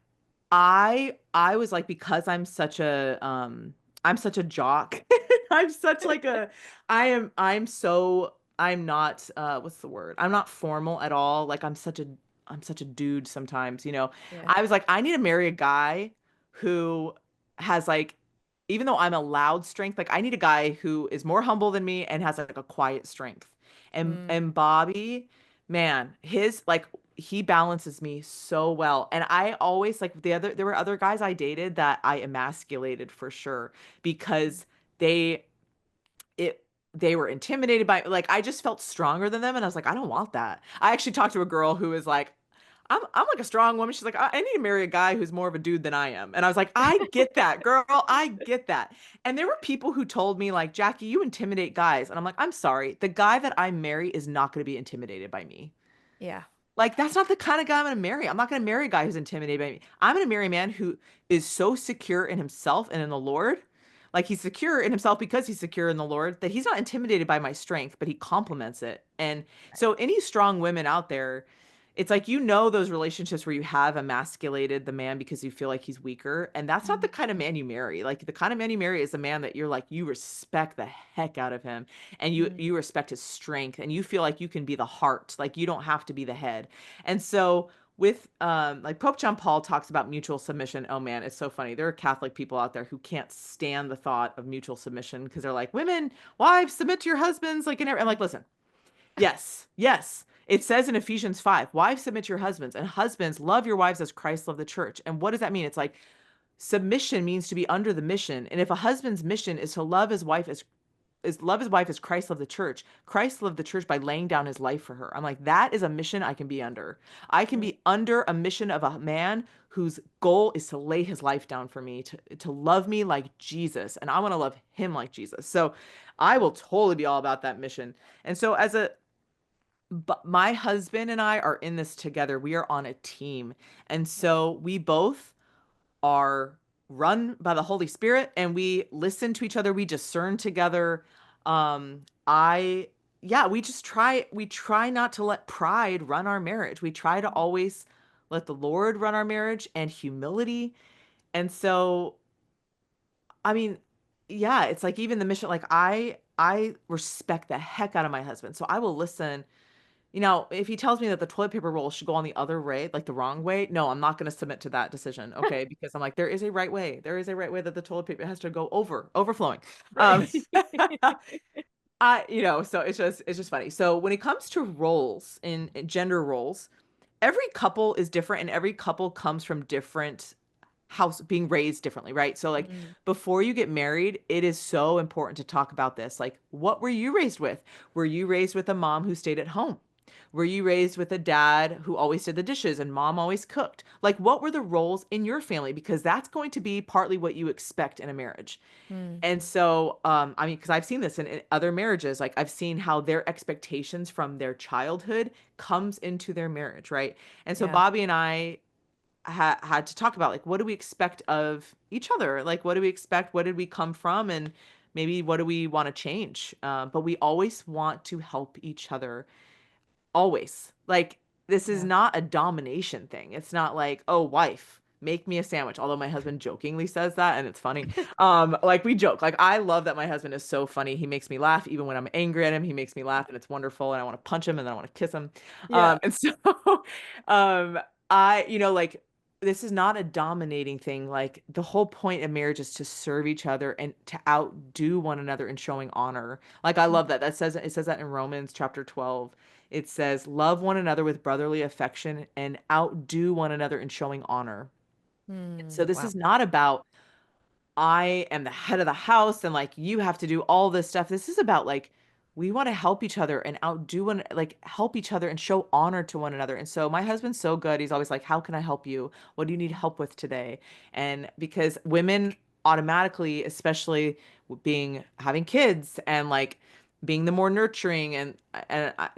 S4: I was like, because I'm such a jock. I'm such like a I'm not what's the word? I'm not formal at all. Like I'm such a dude sometimes, you know.
S2: Yeah.
S4: I was like, I need to marry a guy who has like, even though I'm a loud strength, like I need a guy who is more humble than me and has like a quiet strength.
S2: Mm.
S4: And Bobby, man, his like he balances me so well. And I always like there were other guys I dated that I emasculated for sure because they it they were intimidated by, like, I just felt stronger than them and I was like, I don't want that. I actually talked to a girl who was like, I'm like a strong woman. She's like, I need to marry a guy who's more of a dude than I am. And I was like, I get that, girl. I get that. And there were people who told me like, Jackie, you intimidate guys. And I'm like, I'm sorry. The guy that I marry is not going to be intimidated by me.
S2: Yeah.
S4: Like, that's not the kind of guy I'm going to marry. I'm not going to marry a guy who's intimidated by me. I'm going to marry a man who is so secure in himself and in the Lord. Like, he's secure in himself because he's secure in the Lord, that he's not intimidated by my strength, but he complements it. And so, any strong women out there, it's like, you know, those relationships where you have emasculated the man because you feel like he's weaker. And that's not the kind of man you marry. Like, the kind of man you marry is the man that you're like, you respect the heck out of him and
S2: Mm.
S4: you respect his strength and you feel like you can be the heart, like you don't have to be the head. And so with like Pope John Paul talks about mutual submission. Oh man, it's so funny. There are Catholic people out there who can't stand the thought of mutual submission because they're like, women, wives, submit to your husbands. Like, I'm like, listen, yes, yes. It says in Ephesians 5, wives submit to your husbands, and husbands love your wives as Christ loved the church. And what does that mean? It's like submission means to be under the mission. And if a husband's mission is to love his wife as love his wife as Christ loved the church. Christ loved the church by laying down his life for her. I'm like, that is a mission I can be under. I can
S2: Mm.
S4: be under a mission of a man whose goal is to lay his life down for me, to love me like Jesus. And I want to love him like Jesus. So I will totally be all about that mission. And so but my husband and I are in this together. We are on a team. And so we both are run by the Holy Spirit and we listen to each other, we discern together. I yeah, we try not to let pride run our marriage. We try to always let the Lord run our marriage and humility. And so I mean, yeah, it's like even the mission, like I respect the heck out of my husband. So I will listen. You know, if he tells me that the toilet paper roll should go on the other way, like the wrong way, no, I'm not going to submit to that decision. Okay. Because I'm like, there is a right way. There is a right way that the toilet paper has to go overflowing. Um,
S2: Right.
S4: so it's just funny. So when it comes to roles in gender roles, every couple is different and every couple comes from different house being raised differently, right? So like
S2: Mm.
S4: before you get married, it is so important to talk about this. Like, what were you raised with? Were you raised with a mom who stayed at home? Were you raised with a dad who always did the dishes and mom always cooked? Like, what were the roles in your family? Because that's going to be partly what you expect in a marriage.
S2: Mm.
S4: And so, I mean, because I've seen this in other marriages, like I've seen how their expectations from their childhood comes into their marriage, right? And so
S2: Yeah.
S4: Bobby and I had to talk about like what do we expect of each other, like what do we expect, what did we come from, and maybe what do we want to change, but we always want to help each other, always. Like, this is
S2: Yeah.
S4: not a domination thing. It's not like, oh, wife, make me a sandwich, although my husband jokingly says that and it's funny. Like, we joke, like I love that my husband is so funny. He makes me laugh even when I'm angry at him. He makes me laugh and it's wonderful and I want to punch him and then I want to kiss him.
S2: Yeah.
S4: And so like, this is not a dominating thing. Like, the whole point of marriage is to serve each other and to outdo one another in showing honor. Like, I love that. It says that in Romans chapter 12. It says, love one another with brotherly affection and outdo one another in showing honor. So
S2: Mm.
S4: this
S2: Wow.
S4: is not about I am the head of the house and like you have to do all this stuff. This is about like we want to help each other and outdo one, like help each other and show honor to one another. And so my husband's so good. He's always like, "How can I help you? What do you need help with today?" And because women automatically, especially being having kids and like being the more nurturing and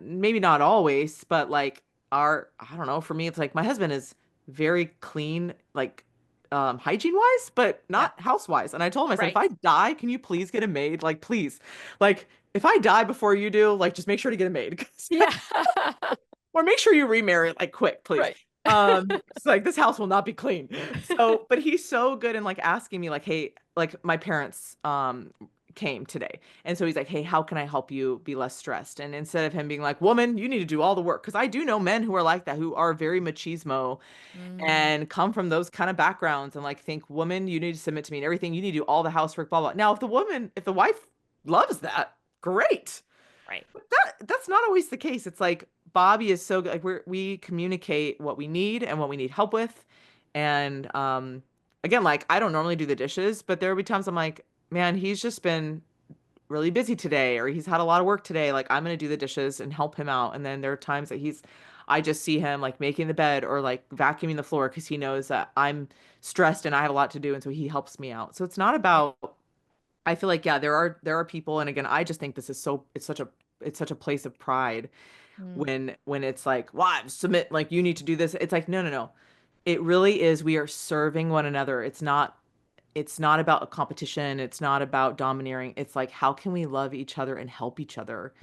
S4: maybe not always, but like our I don't know, for me it's like my husband is very clean, like hygiene wise, but
S2: Yeah.
S4: not house wise. And I told him, I said, if
S2: Right.
S4: I die, can you please get a maid? Like, please. Like, if I die before you do, like just make sure to get a maid. 'Cause-
S2: Yeah.
S4: or make sure you remarry like quick, please.
S2: Right.
S4: It's like this house will not be clean. So, but he's so good in like asking me, like, hey, like my parents came today. And so he's like, hey, how can I help you be less stressed? And instead of him being like, woman, you need to do all the work. Because I do know men who are like that, who are very machismo
S2: Mm,
S4: and come from those kind of backgrounds and like think, woman, you need to submit to me and everything. You need to do all the housework, blah, blah. Now, if the wife loves that, great.
S2: right.
S4: But that's not always the case. It's like Bobby is so good. Like we communicate what we need and what we need help with. And again, like I don't normally do the dishes, but there will be times I'm like, man, he's just been really busy today or he's had a lot of work today. Like I'm gonna do the dishes and help him out. And then there are times that I just see him like making the bed or like vacuuming the floor because he knows that I'm stressed and I have a lot to do, and so he helps me out. So it's not about I feel like yeah, there are people, and again, I just think this is so it's such a place of pride
S2: Mm,
S4: when it's like, wow, submit like you need to do this. It's like, no, no, no. It really is we are serving one another. It's not about a competition. It's not about domineering. It's like how can we love each other and help each other?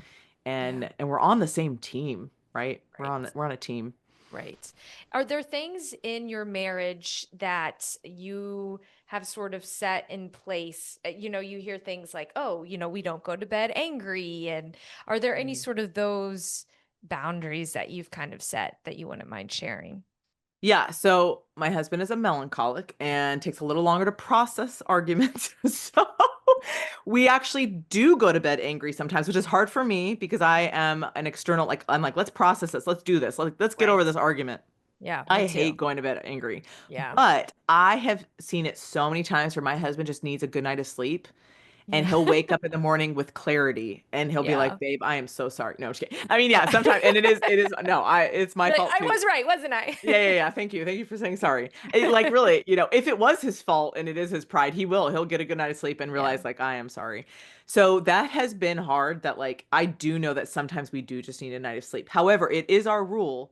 S2: yeah.
S4: And we're on the same team, right?
S2: Right.
S4: We're on a team.
S2: Right. Are there things in your marriage that you have sort of set in place? You hear things like, oh, we don't go to bed angry. And are there any
S4: Mhm.
S2: sort of those boundaries that you've kind of set that you wouldn't mind sharing?
S4: Yeah, so my husband is a melancholic and takes a little longer to process arguments. So we actually do go to bed angry sometimes, which is hard for me because I am an external, like, I'm like, let's process this, let's do this, let's get over
S2: Right.
S4: this argument.
S2: Yeah, me
S4: I hate
S2: too.
S4: going to bed angry,
S2: Yeah.
S4: but I have seen it so many times where my husband just needs a good night of sleep and
S2: Yeah.
S4: he'll wake up in the morning with clarity and he'll be like,
S2: Yeah.
S4: babe, I am so sorry. No, I'm just kidding. I mean, yeah, sometimes, and no, it's my
S2: You're like,
S4: fault
S2: I
S4: too.
S2: was right, wasn't I?
S4: Yeah, yeah, yeah. Thank you. Thank you for saying sorry. Like really, if it was his fault and it is his pride, he'll get a good night of sleep and
S2: Yeah.
S4: realize like I am sorry. So that has been hard that like I do know that sometimes we do just need a night of sleep. However, it is our rule.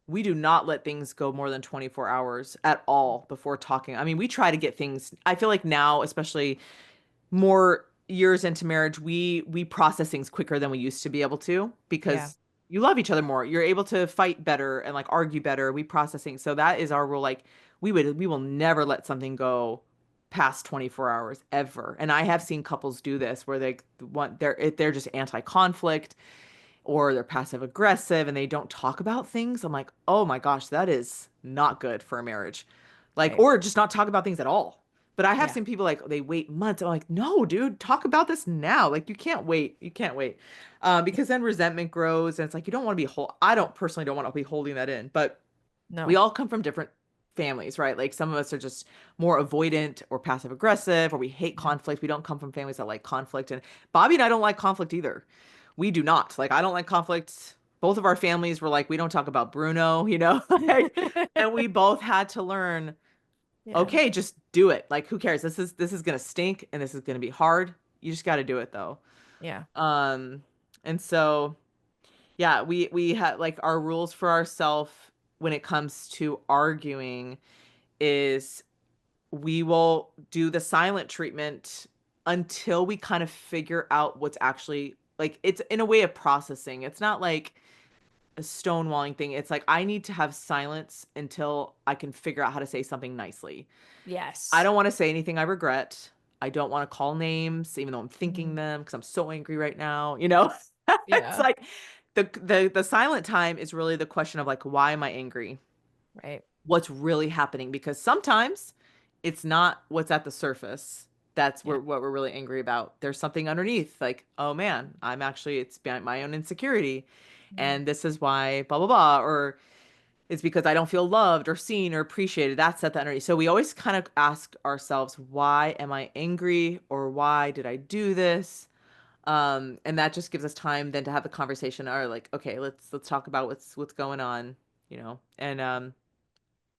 S4: We do not let things go more than 24 hours at all before talking. I mean, we try to get things, I feel like now, especially more years into marriage, we process things quicker than we used to be able to
S2: Yeah.
S4: because you love each other more. You're able to fight better and like argue better. We process things. So that is our rule. Like we will never let something go past 24 hours ever. And I have seen couples do this where they're just anti-conflict or they're passive aggressive and they don't talk about things. I'm like, "Oh my gosh, that is not good for a marriage." Like
S2: Right.
S4: or just not talk about things at all. But I have
S2: Yeah.
S4: seen people like they wait months. I'm like, no, dude, talk about this now. Like you can't wait. You can't wait. Because then resentment grows and it's like you don't want to be I don't personally don't want to be holding that in. But we
S2: No.
S4: all come from different families, right? Like some of us are just more avoidant or passive aggressive, or we hate
S2: Yeah.
S4: conflict. We don't come from families that like conflict. And Bobby and I don't like conflict either. We do not. Like I don't like conflict. Both of our families were like, we don't talk about Bruno, like, and we both had to learn,
S2: Yeah.
S4: okay, just do it. Like, who cares? This is gonna stink and this is gonna be hard. You just got to do it though.
S2: Yeah.
S4: Um, and so yeah, we had like our rules for ourselves when it comes to arguing is we will do the silent treatment until we kind of figure out what's actually like it's in a way of processing. It's not like a stonewalling thing. It's like I need to have silence until I can figure out how to say something nicely. I
S2: Yes.
S4: don't want to say anything I regret. I don't want to call names, even though I'm thinking
S2: Mhm.
S4: them because I'm so angry right now. It's
S2: Yeah.
S4: like the silent time is really the question of like, why am I angry?
S2: Right.
S4: What's really happening? Because sometimes it's not what's at the surface. That's
S2: Yeah.
S4: what we're really angry about. There's something underneath, like, oh man, it's my own insecurity.
S2: Mhm.
S4: And this is why blah blah blah. Or it's because I don't feel loved or seen or appreciated. That's at the underneath. So we always kind of ask ourselves, why am I angry or why did I do this? And that just gives us time then to have the conversation or like, okay, let's talk about what's going on.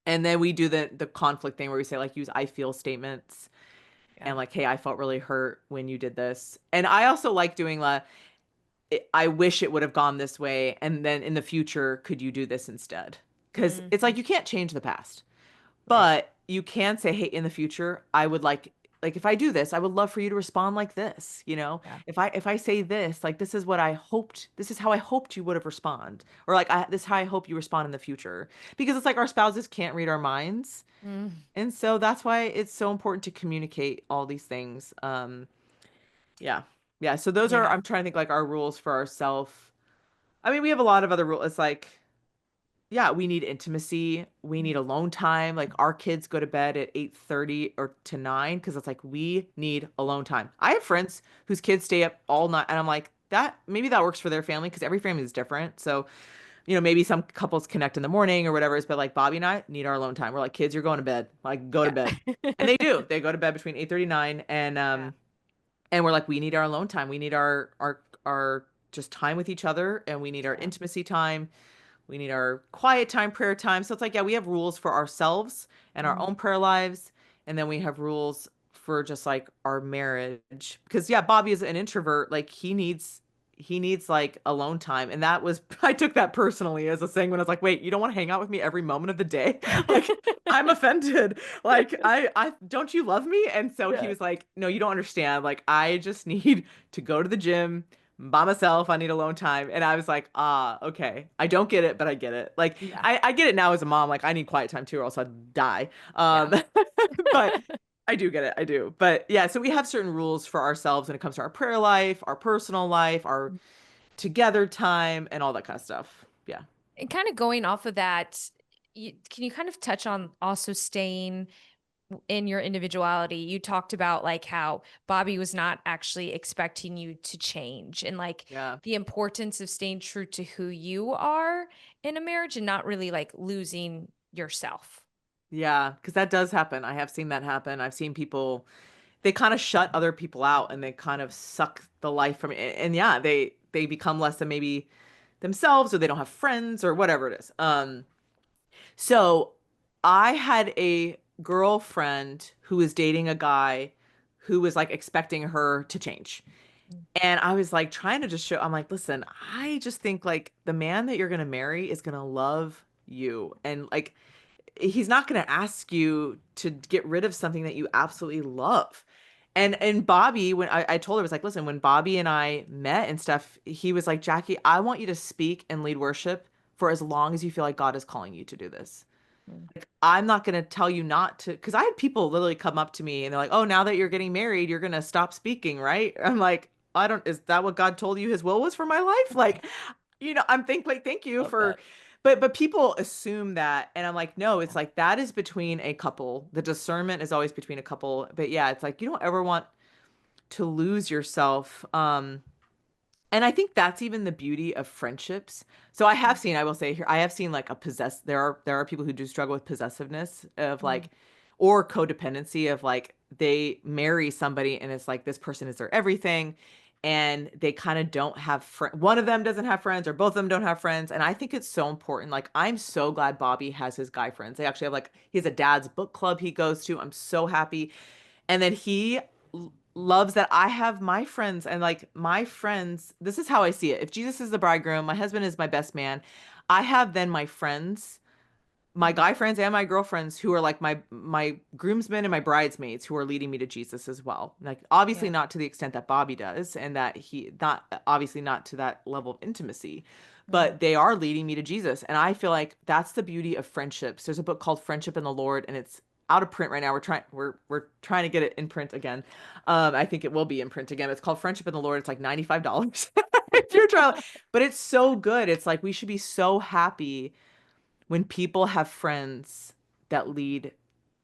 S4: And then we do the conflict thing where we say like use I feel statements
S2: Yeah.
S4: and like, hey, I felt really hurt when you did this. And I also like doing I wish it would have gone this way, and then in the future, could you do this instead? Because
S2: Mm,
S4: it's like you can't change the past,
S2: right.
S4: but you can say, hey, in the future, I would like if I do this, I would love for you to respond like this, you know?
S2: Yeah.
S4: If I say this, like this is what I hoped, this is how I hoped you would have respond. Or like this is how I hope you respond in the future. Because it's like our spouses can't read our minds.
S2: Mm,
S4: And so that's why it's so important to communicate all these things. Yeah. Yeah. So those are,
S2: yeah.
S4: I'm trying to think like our rules for ourselves. I mean, we have a lot of other rules. It's like, yeah, we need intimacy. We need alone time. Like our kids go to bed at 8:30 or to 9 because it's like we need alone time. I have friends whose kids stay up all night and I'm like, that maybe that works for their family because every family is different. So, maybe some couples connect in the morning or whatever it is, but like Bobby and I need our alone time. We're like, kids, you're going to bed. Like go to bed.
S2: Yeah.
S4: And they do. They go to bed between 8:39
S2: Yeah.
S4: and we're like, we need our alone time. We need our just time with each other and we need our
S2: Yeah.
S4: intimacy time. We need our quiet time, prayer time. So it's like, yeah, we have rules for ourselves and our
S2: Mm,
S4: own prayer lives. And then we have rules for just like our marriage. Because yeah, Bobby is an introvert. Like he needs like alone time. And that was I took that personally as a thing when I was like, wait, you don't want to hang out with me every moment of the day? Like I'm offended. Like I don't you love me? And so he
S2: Yeah.
S4: was like, no, you don't understand. Like I just need to go to the gym by myself. I need alone time. And I was like, okay. I don't get it, but I get it. Like
S2: Yeah.
S4: I get it now as a mom. Like I need quiet time too, or else I'd die.
S2: Yeah.
S4: But I do get it. I do. But yeah, so we have certain rules for ourselves when it comes to our prayer life, our personal life, our together time, and all that kind of stuff. Yeah.
S2: And kind of going off of that, can you kind of touch on also staying in your individuality? You talked about like how Bobby was not actually expecting you to change and like
S4: Yeah.
S2: the importance of staying true to who you are in a marriage and not really like losing yourself.
S4: Yeah. Because that does happen. I have seen that happen. I've seen people, they kind of shut other people out and they kind of suck the life from it. And yeah, they become less than maybe themselves or they don't have friends or whatever it is. So I had a girlfriend who was dating a guy who was like expecting her to change.
S2: Mm.
S4: And I was like trying to just show, I'm like, listen, I just think like the man that you're going to marry is going to love you. And like, he's not going to ask you to get rid of something that you absolutely love. And Bobby, when I told her, I was like, listen, when Bobby and I met and stuff, he was like, Jackie, I want you to speak and lead worship for as long as you feel like God is calling you to do this.
S2: Mm.
S4: Like, I'm not going to tell you not to, because I had people literally come up to me and they're like, oh, now that you're getting married, you're going to stop speaking, right? I'm like, I don't, is that what God told you his will was for my life? Like, I'm thinking, like, thank you
S2: Love
S4: for,
S2: that.
S4: but people assume that. And I'm like, no, it's like that is between a couple. The discernment is always between a couple. But yeah, it's like, you don't ever want to lose yourself. And I think that's even the beauty of friendships. So I will say here, I have seen like there are people who do struggle with possessiveness of
S2: Mm.
S4: like, or codependency of like they marry somebody and it's like this person is their everything. And they kind of don't have one of them doesn't have friends or both of them don't have friends. And I think it's so important. Like I'm so glad Bobby has his guy friends. They actually have like he has a dad's book club he goes to. I'm so happy. And then he loves that I have my friends and like my friends. This is how I see it. If Jesus is the bridegroom, my husband is my best man. I have then my friends, my
S2: Mm.
S4: guy friends and my girlfriends who are like my groomsmen and my bridesmaids who are leading me to Jesus as well. Like obviously
S2: Yeah.
S4: not to the extent that Bobby does and that he not obviously not to that level of intimacy,
S2: Mm.
S4: but they are leading me to Jesus. And I feel like that's the beauty of friendships. There's a book called Friendship in the Lord and it's out of print right now. We're trying to get it in print again. I think it will be in print again. It's called Friendship in the Lord. It's like $95 if you're trying, but it's so good. It's like we should be so happy when people have friends that lead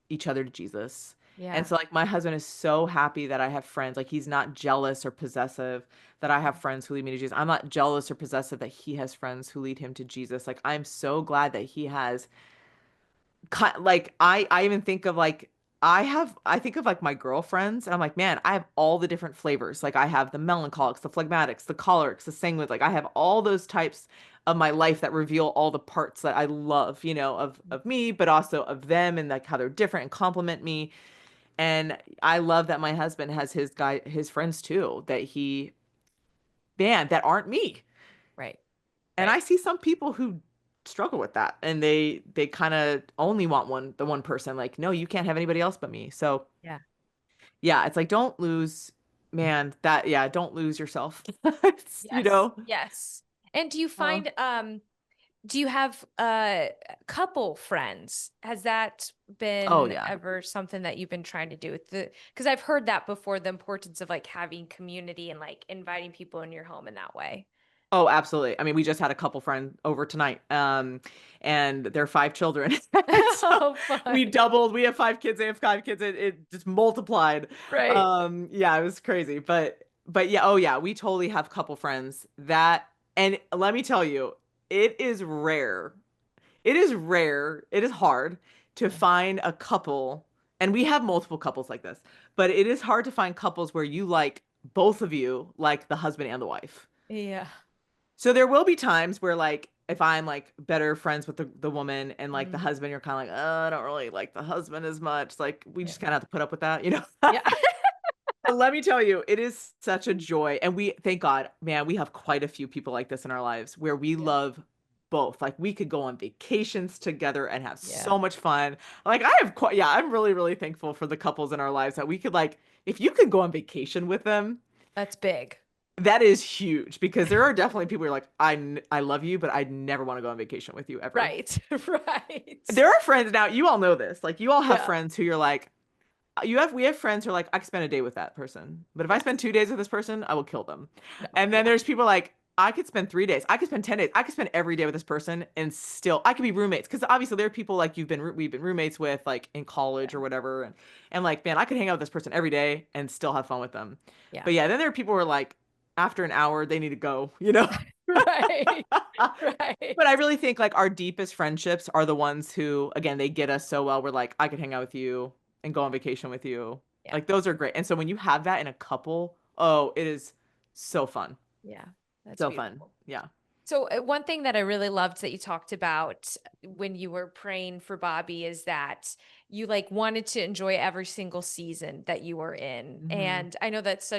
S4: each other to Jesus. And
S2: Yeah.
S4: so like my husband is so happy that I have friends. Like he's not jealous or possessive that I have friends who lead me to Jesus. I'm not jealous or possessive that he has friends who lead him to Jesus. Like I'm so glad that he has like I even think of like I think of like my girlfriends and I'm like, man, I have all the different flavors. Like I have the melancholics, the phlegmatics, the cholerics, the sanguines. Like I have all those types of my life that reveal all the parts that I love, of me, but also of them and like how they're different and complement me. And I love that my husband has his friends too, that aren't me.
S2: Right.
S4: And
S2: Right.
S4: I see some people who struggle with that, and they kind of only want the one person. Like, no, you can't have anybody else but me. So
S2: Yeah.
S4: yeah, it's like, don't lose, man, don't lose yourself.
S2: Yes. Yes. And do you
S4: Uh,
S2: find do you have couple friends? Has that
S4: oh
S2: been
S4: yeah.
S2: ever something that you've been trying to do with because I've heard that before, the importance of like having community and like inviting people in your home in that way.
S4: Oh, absolutely. I mean, we just had a couple friend over tonight. And they're 5 children. So
S2: Oh,
S4: we
S2: fun.
S4: doubled. We have 5 kids, they have 5 kids. It just multiplied.
S2: Right.
S4: Yeah, it was crazy. But yeah, oh yeah, we totally have couple friends that, and let me tell you, it is rare. It is rare. It is hard to
S2: Yeah.
S4: find a couple, and we have multiple couples like this, but it is hard to find couples where you like both of you like the husband and the wife.
S2: Yeah.
S4: So there will be times where like if I'm like better friends with the woman and like the
S2: Mhm.
S4: husband, you're kind of like, oh, I don't really like the husband as much. Like we
S2: Yeah.
S4: just kind of have to put up with that, you know?
S2: Yeah.
S4: But let me tell you, it is such a joy. And we, thank God, man, we have quite a few people like this in our lives where we
S2: Yeah.
S4: love both. Like we could go on vacations together and have
S2: Yeah.
S4: so much fun. Like I have quite, yeah, I'm really, really thankful for the couples in our lives that we could like, if you could go on vacation with them,
S2: That's big.
S4: that is huge because there are definitely people who are like, I love you, but I'd never want to go on vacation with you ever.
S2: Right. Right.
S4: There are friends now, you all know this. Like you all have
S2: Yeah.
S4: friends who you're like, we have friends who are like, I could spend a day with that person. But if I
S2: Yes.
S4: spend 2 days with this person, I will kill them.
S2: No.
S4: And then
S2: Yeah.
S4: there's people like, I could spend 3 days. I could spend 10 days. I could spend every day with this person and still I could be roommates. Cause obviously there are people like we've been roommates with like in college
S2: Yeah.
S4: or whatever. And like, man, I could hang out with this person every day and still have fun with them.
S2: Yeah.
S4: But yeah, then there are people who are like, after an hour, they need to go, you know?
S2: Right.
S4: But
S2: Right.
S4: I really think like our deepest friendships are the ones who, again, they get us so well. We're like, I could hang out with you and go on vacation with you.
S2: Yeah.
S4: Like those are great. And so when you have that in a couple, oh, it is so fun.
S2: Yeah. That's
S4: So
S2: beautiful.
S4: fun. Yeah.
S2: So one thing that I really loved that you talked about when you were praying for Bobby is that you like wanted to enjoy every single season that you were in.
S4: Mhm.
S2: And I know that's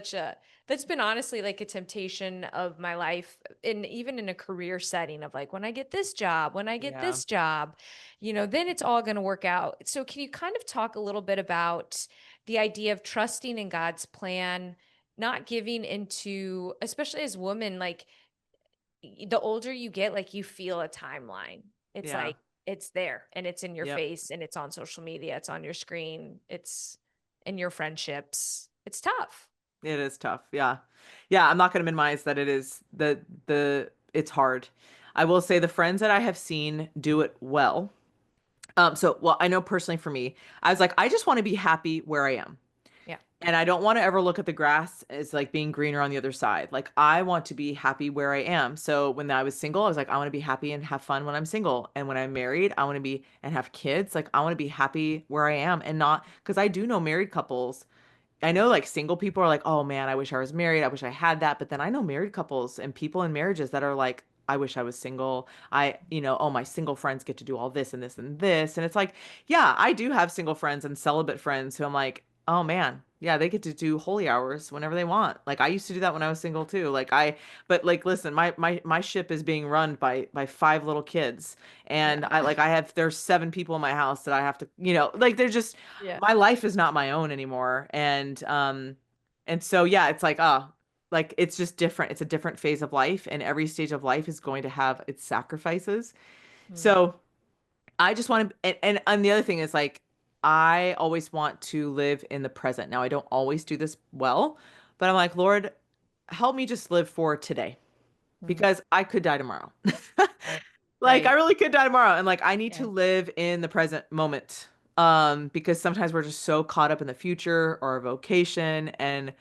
S2: been honestly like a temptation of my life in even in a career setting of like when I get this job, when I get
S4: Yeah.
S2: this job, then it's all going to work out. So can you kind of talk a little bit about the idea of trusting in God's plan, not giving into, especially as women, like the older you get, like you feel a timeline. It's
S4: Yeah.
S2: like it's there and it's in your
S4: Yep.
S2: face and it's on social media, it's on your screen, it's in your friendships. It's tough.
S4: It is tough. Yeah. Yeah. I'm not going to minimize that it is it's hard. I will say the friends that I have seen do it well. Well, I know personally for me, I was like, I just want to be happy where I am.
S2: Yeah.
S4: And I don't want to ever look at the grass as like being greener on the other side. Like I want to be happy where I am. So when I was single, I was like, I want to be happy and have fun when I'm single. And when I'm married, I want to be and have kids. Like I want to be happy where I am and not because I do know married couples. I know like single people are like, oh man, I wish I was married. I wish I had that. But then I know married couples and people in marriages that are like, I wish I was single. Oh, my single friends get to do all this and this and this. And it's like, yeah, I do have single friends and celibate friends who I'm like, oh man, yeah, they get to do holy hours whenever they want. Like I used to do that when I was single too. But like, listen, my ship is being run by 5 little kids. And
S2: Yeah.
S4: there's 7 people in my house that I have to, like they're just,
S2: Yeah.
S4: my life is not my own anymore. And so yeah, it's like like it's just different. It's a different phase of life, and every stage of life is going to have its sacrifices.
S2: Mm.
S4: So I just want to, and the other thing is like I always want to live in the present. Now I don't always do this well, but I'm like, Lord, help me just live for today
S2: Mm.
S4: because I could die tomorrow.
S2: Right.
S4: Like I
S2: Right.
S4: really could die tomorrow, and like I need
S2: Yeah.
S4: to live in the present moment. Because sometimes we're just so caught up in the future or our vocation, and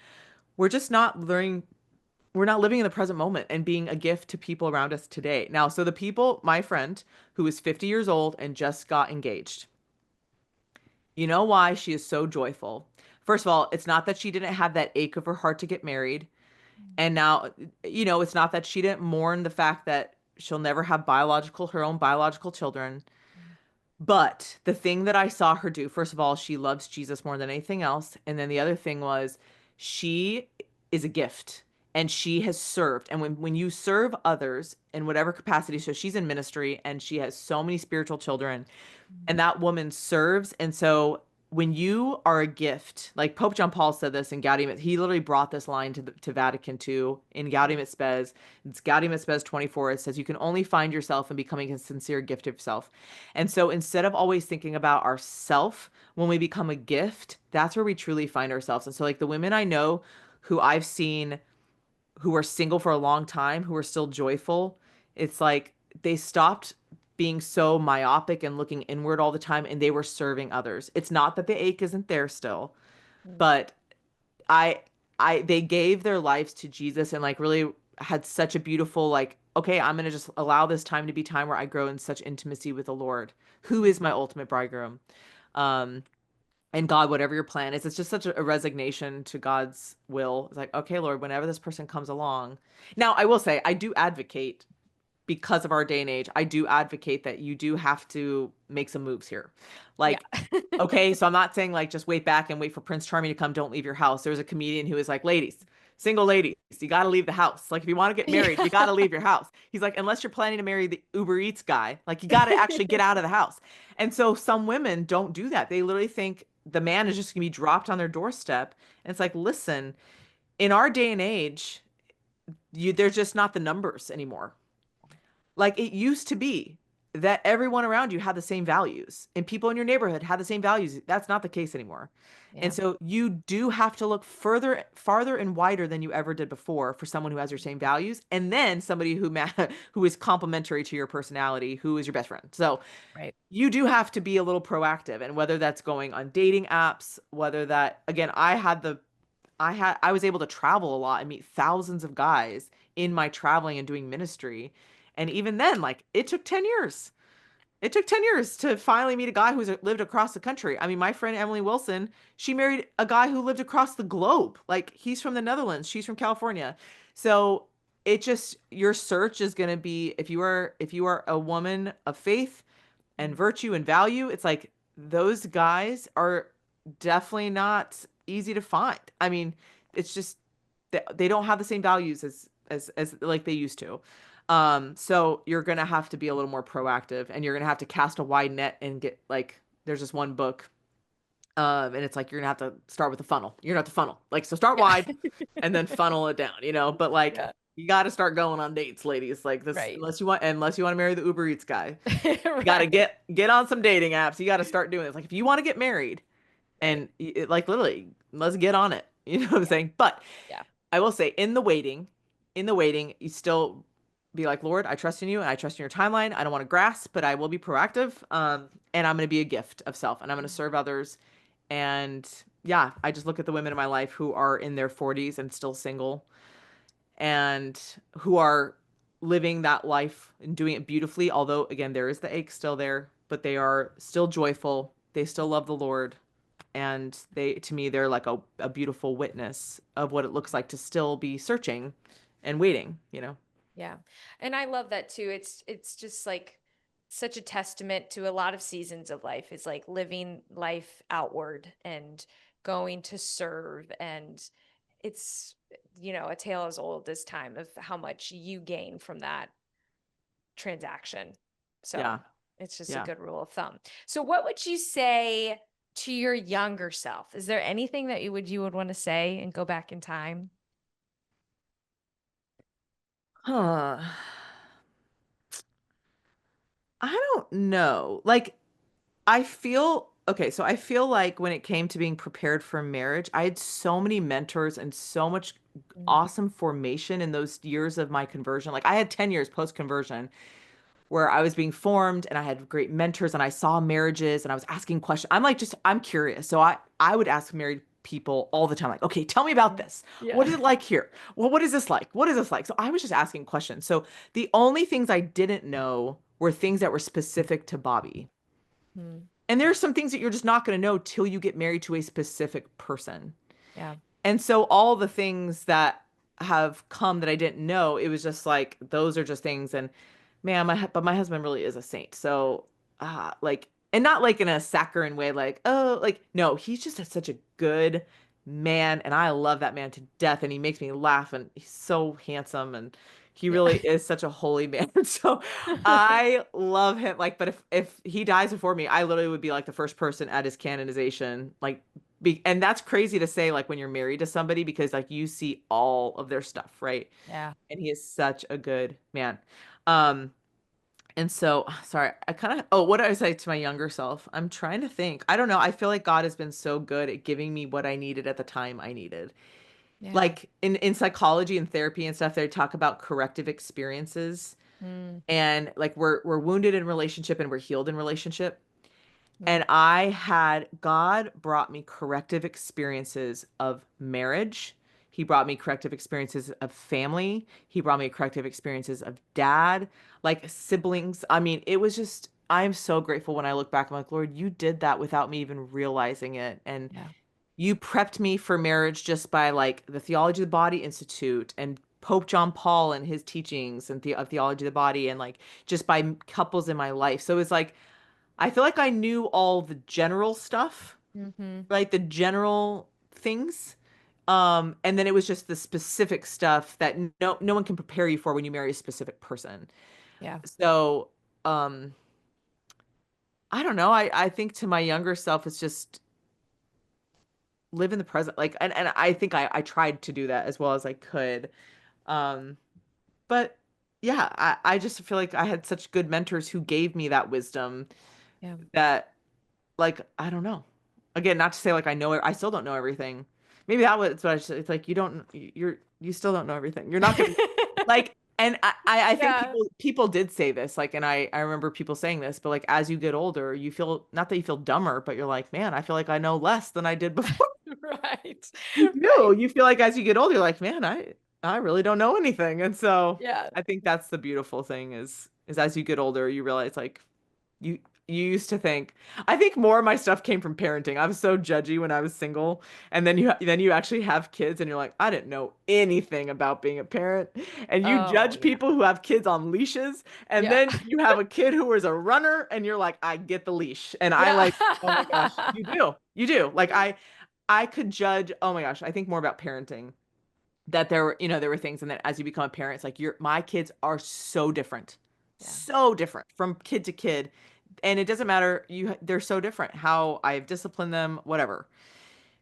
S4: we're just not learning. We're not living in the present moment and being a gift to people around us today. Now, so my friend who is 50 years old and just got engaged, you know why she is so joyful? First of all, it's not that she didn't have that ache of her heart to get married. And now, it's not that she didn't mourn the fact that she'll never have her own biological children, But the thing that I saw her do, first of all, she loves Jesus more than anything else. And then the other thing was she is a gift and she has served. And when you serve others in whatever capacity, so she's in ministry and she has so many spiritual children, and that woman serves. And so when you are a gift, like Pope John Paul said this in Gaudium, he literally brought this line to Vatican II in Gaudium et Spes. It's Gaudium et Spes 24. It says you can only find yourself in becoming a sincere gift of yourself. And so instead of always thinking about ourself, when we become a gift, that's where we truly find ourselves. And so like the women I know who I've seen who are single for a long time, who are still joyful, it's like they stopped being so myopic and looking inward all the time and they were serving others. It's not that the ache isn't there still, but I they gave their lives to Jesus and like really had such a beautiful like, okay, I'm going to just allow this time to be time where I grow in such intimacy with the Lord, who is my ultimate bridegroom. Um and God, whatever your plan is, it's just such a resignation to God's will. It's like, okay, Lord, whenever this person comes along. Now, I will say, I do advocate because of our day and age, I do advocate that you do have to make some moves here. Like, okay, so I'm not saying like just wait back and wait for Prince Charming to come, don't leave your house. There was a comedian who was like, ladies, single ladies, you got to leave the house. Like, if you want to get married, you got to leave your house. He's like, unless you're planning to marry the Uber Eats guy, like, you got to actually get out of the house. And so some women don't do that. They literally think the man is just going to be dropped on their doorstep. And it's like, listen, in our day and age, there's just not the numbers anymore. Like it used to be that everyone around you had the same values and people in your neighborhood had the same values. That's not the case anymore.
S2: Yeah.
S4: And so you do have to look farther and wider than you ever did before for someone who has your same values. And then somebody who is complementary to your personality, who is your best friend. So
S2: Right.
S4: you do have to be a little proactive. And whether that's going on dating apps, whether that, again, I was able to travel a lot and meet thousands of guys in my traveling and doing ministry. And even then, like it took 10 years. It took 10 years to finally meet a guy who's lived across the country. I mean, my friend Emily Wilson, she married a guy who lived across the globe. Like he's from the Netherlands, she's from California. So it just your search is going to be if you are a woman of faith and virtue and value, it's like those guys are definitely not easy to find. I mean, it's just they don't have the same values as like they used to. So you're gonna have to be a little more proactive and you're gonna have to cast a wide net and get like there's this one book. And it's like you're gonna have to start with the funnel. You're gonna have to funnel. Like so start wide and then funnel it down, but like
S2: Yeah.
S4: you gotta start going on dates, ladies. Like this
S2: Right.
S4: unless you want to marry the Uber Eats guy. You
S2: Right.
S4: gotta get on some dating apps. You gotta start doing this. Like if you want to get married and like literally let's get on it. You know what I'm saying? But
S2: Yeah.
S4: I will say in the waiting, you still be like, Lord, I trust in you and I trust in your timeline. I don't want to grasp, but I will be proactive. And I'm going to be a gift of self and I'm going to serve others. And yeah, I just look at the women in my life who are in their 40s and still single and who are living that life and doing it beautifully. Although again, there is the ache still there, but they are still joyful. They still love the Lord. And to me, they're like a beautiful witness of what it looks like to still be searching and waiting.
S2: Yeah. And I love that too. It's just like such a testament to a lot of seasons of life. It's like living life outward and going to serve. And it's, a tale as old as time of how much you gain from that transaction. So
S4: Yeah.
S2: it's just
S4: Yeah.
S2: a good rule of thumb. So what would you say to your younger self? Is there anything that you would want to say and go back in time?
S4: Huh. I don't know. Like, so I feel like when it came to being prepared for marriage, I had so many mentors and so much awesome formation in those years of my conversion. Like, I had 10 years post conversion where I was being formed and I had great mentors and I saw marriages and I was asking questions. I'm curious. So I would ask married people all the time, like, okay, tell me about this. What is it like here? Well, what is this like? What is this like? So I was just asking questions. So the only things I didn't know were things that were specific to Bobby.
S2: Mhm.
S4: And there are some things that you're just not going to know till you get married to a specific person.
S2: Yeah.
S4: And so all the things that have come that I didn't know, it was just like, those are just things. And man, but my husband really is a saint. So like and not like in a saccharine way, like, oh, like, no, he's just such a good man. And I love that man to death. And he makes me laugh. And he's so handsome. And he
S2: Yeah.
S4: really is such a holy man. So I love him. Like, but if he dies before me, I literally would be like the first person at his canonization. Like, and that's crazy to say, like, when you're married to somebody, because like you see all of their stuff, right?
S2: Yeah.
S4: And he is such a good man. Um, and so, sorry, I kind of, oh, what did I say to my younger self? I'm trying to think. I don't know. I feel like God has been so good at giving me what I needed at the time I needed.
S2: Yeah.
S4: Like in psychology and therapy and stuff, they talk about corrective experiences,
S2: Mm,
S4: and like we're wounded in relationship and we're healed in relationship.
S2: mm,
S4: And I had God brought me corrective experiences of marriage. He brought me corrective experiences of family. He brought me corrective experiences of dad, like siblings. I mean, it was just, I'm so grateful when I look back. I'm like, Lord, you did that without me even realizing it. And
S2: yeah.
S4: you prepped me for marriage just by like the Theology of the Body Institute and Pope John Paul and his teachings and of theology of the body, and like just by couples in my life. So it's like I feel like I knew all the general stuff,
S2: Mm-hmm.
S4: right? The general things. And then it was just the specific stuff that no one can prepare you for when you marry a specific person.
S2: Yeah.
S4: So, um, I don't know. I think to my younger self, it's just live in the present. Like, and I think I tried to do that as well as I could. Um, but yeah, I just feel like I had such good mentors who gave me that wisdom
S2: Yeah.
S4: that, like, I don't know. Again, not to say like I know it, I still don't know everything. Maybe that was what I should, it's like you don't you still don't know everything. You're not gonna like, and I think
S2: Yeah.
S4: people did say this, like, and I remember people saying this, but like as you get older, you feel, not that you feel dumber, but you're like, man, I feel like I know less than I did before.
S2: Right.
S4: You
S2: Right.
S4: do. You feel like as you get older, you're like, man, I really don't know anything. And so
S2: Yeah.
S4: I think that's the beautiful thing is as you get older, you realize like you you used to think, I think more of my stuff came from parenting. I was so judgy when I was single, and then you actually have kids and you're like, I didn't know anything about being a parent. And you
S2: Oh,
S4: judge
S2: yeah.
S4: people who have kids on leashes, and
S2: Yeah.
S4: then you have a kid who is a runner and you're like, I get the leash. And I
S2: Yeah.
S4: like, oh my gosh, you do. You do. Like I could judge, oh my gosh, I think more about parenting, that there were things, and then as you become a parent, it's like my kids are so different.
S2: Yeah.
S4: So different from kid to kid. And it doesn't matter, they're so different how I've disciplined them, whatever.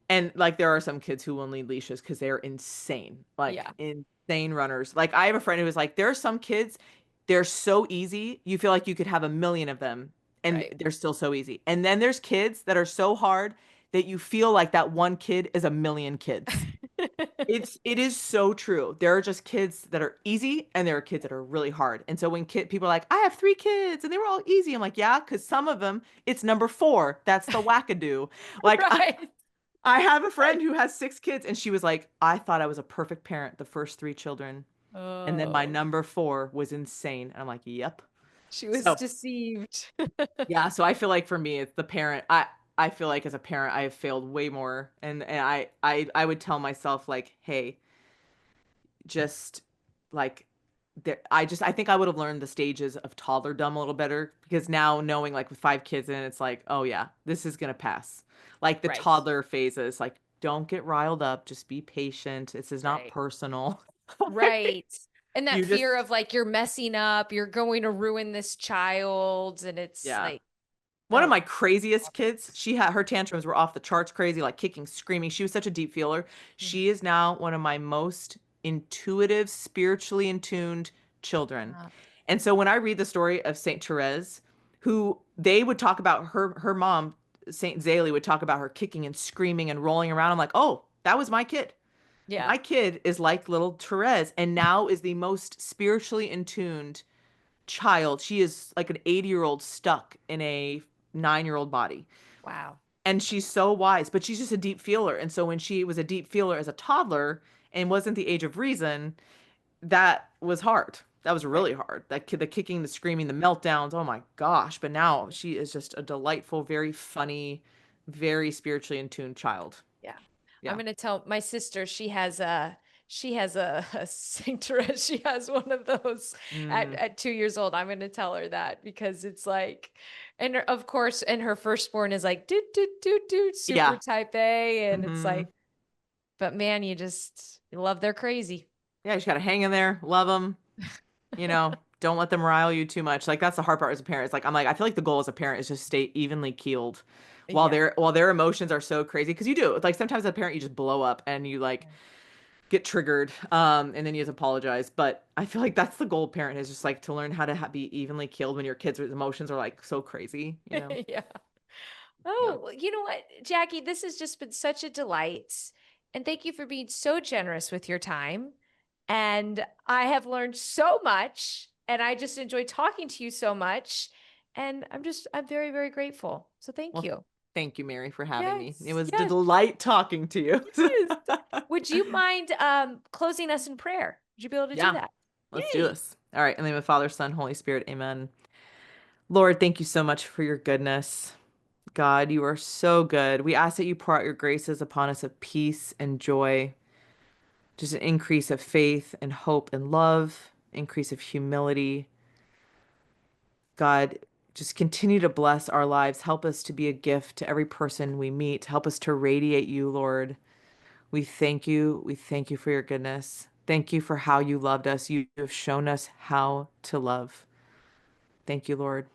S4: And like there are some kids who will need leashes because they're insane, like
S2: Yeah.
S4: insane runners. Like I have a friend who was like, there are some kids, they're so easy, you feel like you could have a million of them, and
S2: Right.
S4: they're still so easy. And then there's kids that are so hard that you feel like that one kid is a million kids. It is so true. There are just kids that are easy and there are kids that are really hard. And so when people are like, I have 3 kids and they were all easy, I'm like, yeah, because some of them, it's number 4. That's the wackadoo. Like
S2: Right.
S4: I have a
S2: Right.
S4: friend who has 6 kids, and she was like, I thought I was a perfect parent the first 3 children. And then my
S2: Oh,
S4: number 4 was insane. And I'm like, yep.
S2: she was
S4: So
S2: deceived.
S4: yeah, so I feel like for me, it's the parent. I feel like as a parent, I have failed way more. And I would tell myself like, hey, just like there, I think I would have learned the stages of toddlerdom a little better, because now knowing like with 5 kids in, it's like, oh yeah, this is gonna pass. Like the
S2: Right.
S4: toddler phases, like don't get riled up, just be patient. This is not
S2: Right.
S4: personal.
S2: Right. And that
S4: You
S2: fear
S4: just
S2: of like you're messing up, you're going to ruin this child, and it's
S4: yeah.
S2: like,
S4: One of
S2: oh,
S4: my craziest kids, she had her tantrums were off the charts crazy, like kicking, screaming. She was such a deep feeler.
S2: mm,
S4: She is now one of my most intuitive, spiritually in tuned children.
S2: uh,
S4: And so when I read the story of Saint Therese, who they would talk about her mom, Saint Zélie would talk about her kicking and screaming and rolling around. I'm like, oh, that was my kid.
S2: yeah.
S4: My kid is like little Therese and now is the most spiritually in tuned child. She is like an 80-year-old stuck in a 9-year-old body.
S2: Wow.
S4: And she's so wise, but she's just a deep feeler. And so when she was a deep feeler as a toddler and wasn't the age of reason, that was hard. That was
S2: Right.
S4: really hard. The kicking, the screaming, the meltdowns. Oh my gosh. But now she is just a delightful, very funny, very spiritually in tune child.
S2: Yeah. I'm
S4: Yeah.
S2: going to tell my sister, she has she has a Sanctorette. She has one of those
S4: Mm,
S2: at 2 years old. I'm going to tell her that because it's like, and of course, and her firstborn is like, doot, doot, doot, doot, super
S4: yeah.
S2: type A. And it's
S4: Hmm.
S2: like, but man, you love their crazy.
S4: Yeah, you just gotta hang in there, love them, don't let them rile you too much. Like that's the hard part as a parent. It's like I'm like I feel like the goal as a parent is just stay evenly keeled while
S2: Yeah.
S4: their emotions are so crazy because you do. Like sometimes as a parent you just blow up and you like get triggered and then you just apologize. But I feel like that's the goal of parent is just like to learn how to be evenly keeled when your kids' emotions are like so crazy.
S2: Yeah.
S4: Yeah.
S2: Oh, well, you know what, Jackie, this has just been such a delight. And thank you for being so generous with your time. And I have learned so much. And I just enjoy talking to you so much. And I'm very, very grateful. So thank
S4: Well,
S2: you.
S4: thank you, Mary, for having me. It
S2: Yes.
S4: was a
S2: Yes.
S4: delight talking to you.
S2: Yes. Would you mind closing us in prayer? Would you be able to do
S4: Yeah,
S2: that?
S4: let's do
S2: Yay.
S4: this. All right. In the name of Father, Son, Holy Spirit. Amen. Lord, thank you so much for your goodness. God, you are so good. We ask that you pour out your graces upon us of peace and joy, just an increase of faith and hope and love, increase of humility. God, just continue to bless our lives. Help us to be a gift to every person we meet. Help us to radiate you, Lord. We thank you. We thank you for your goodness. Thank you for how you loved us. You have shown us how to love. Thank you, Lord.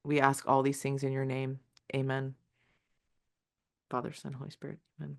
S4: We ask all these things in your name. Amen. Father, Son, Holy Spirit. Amen.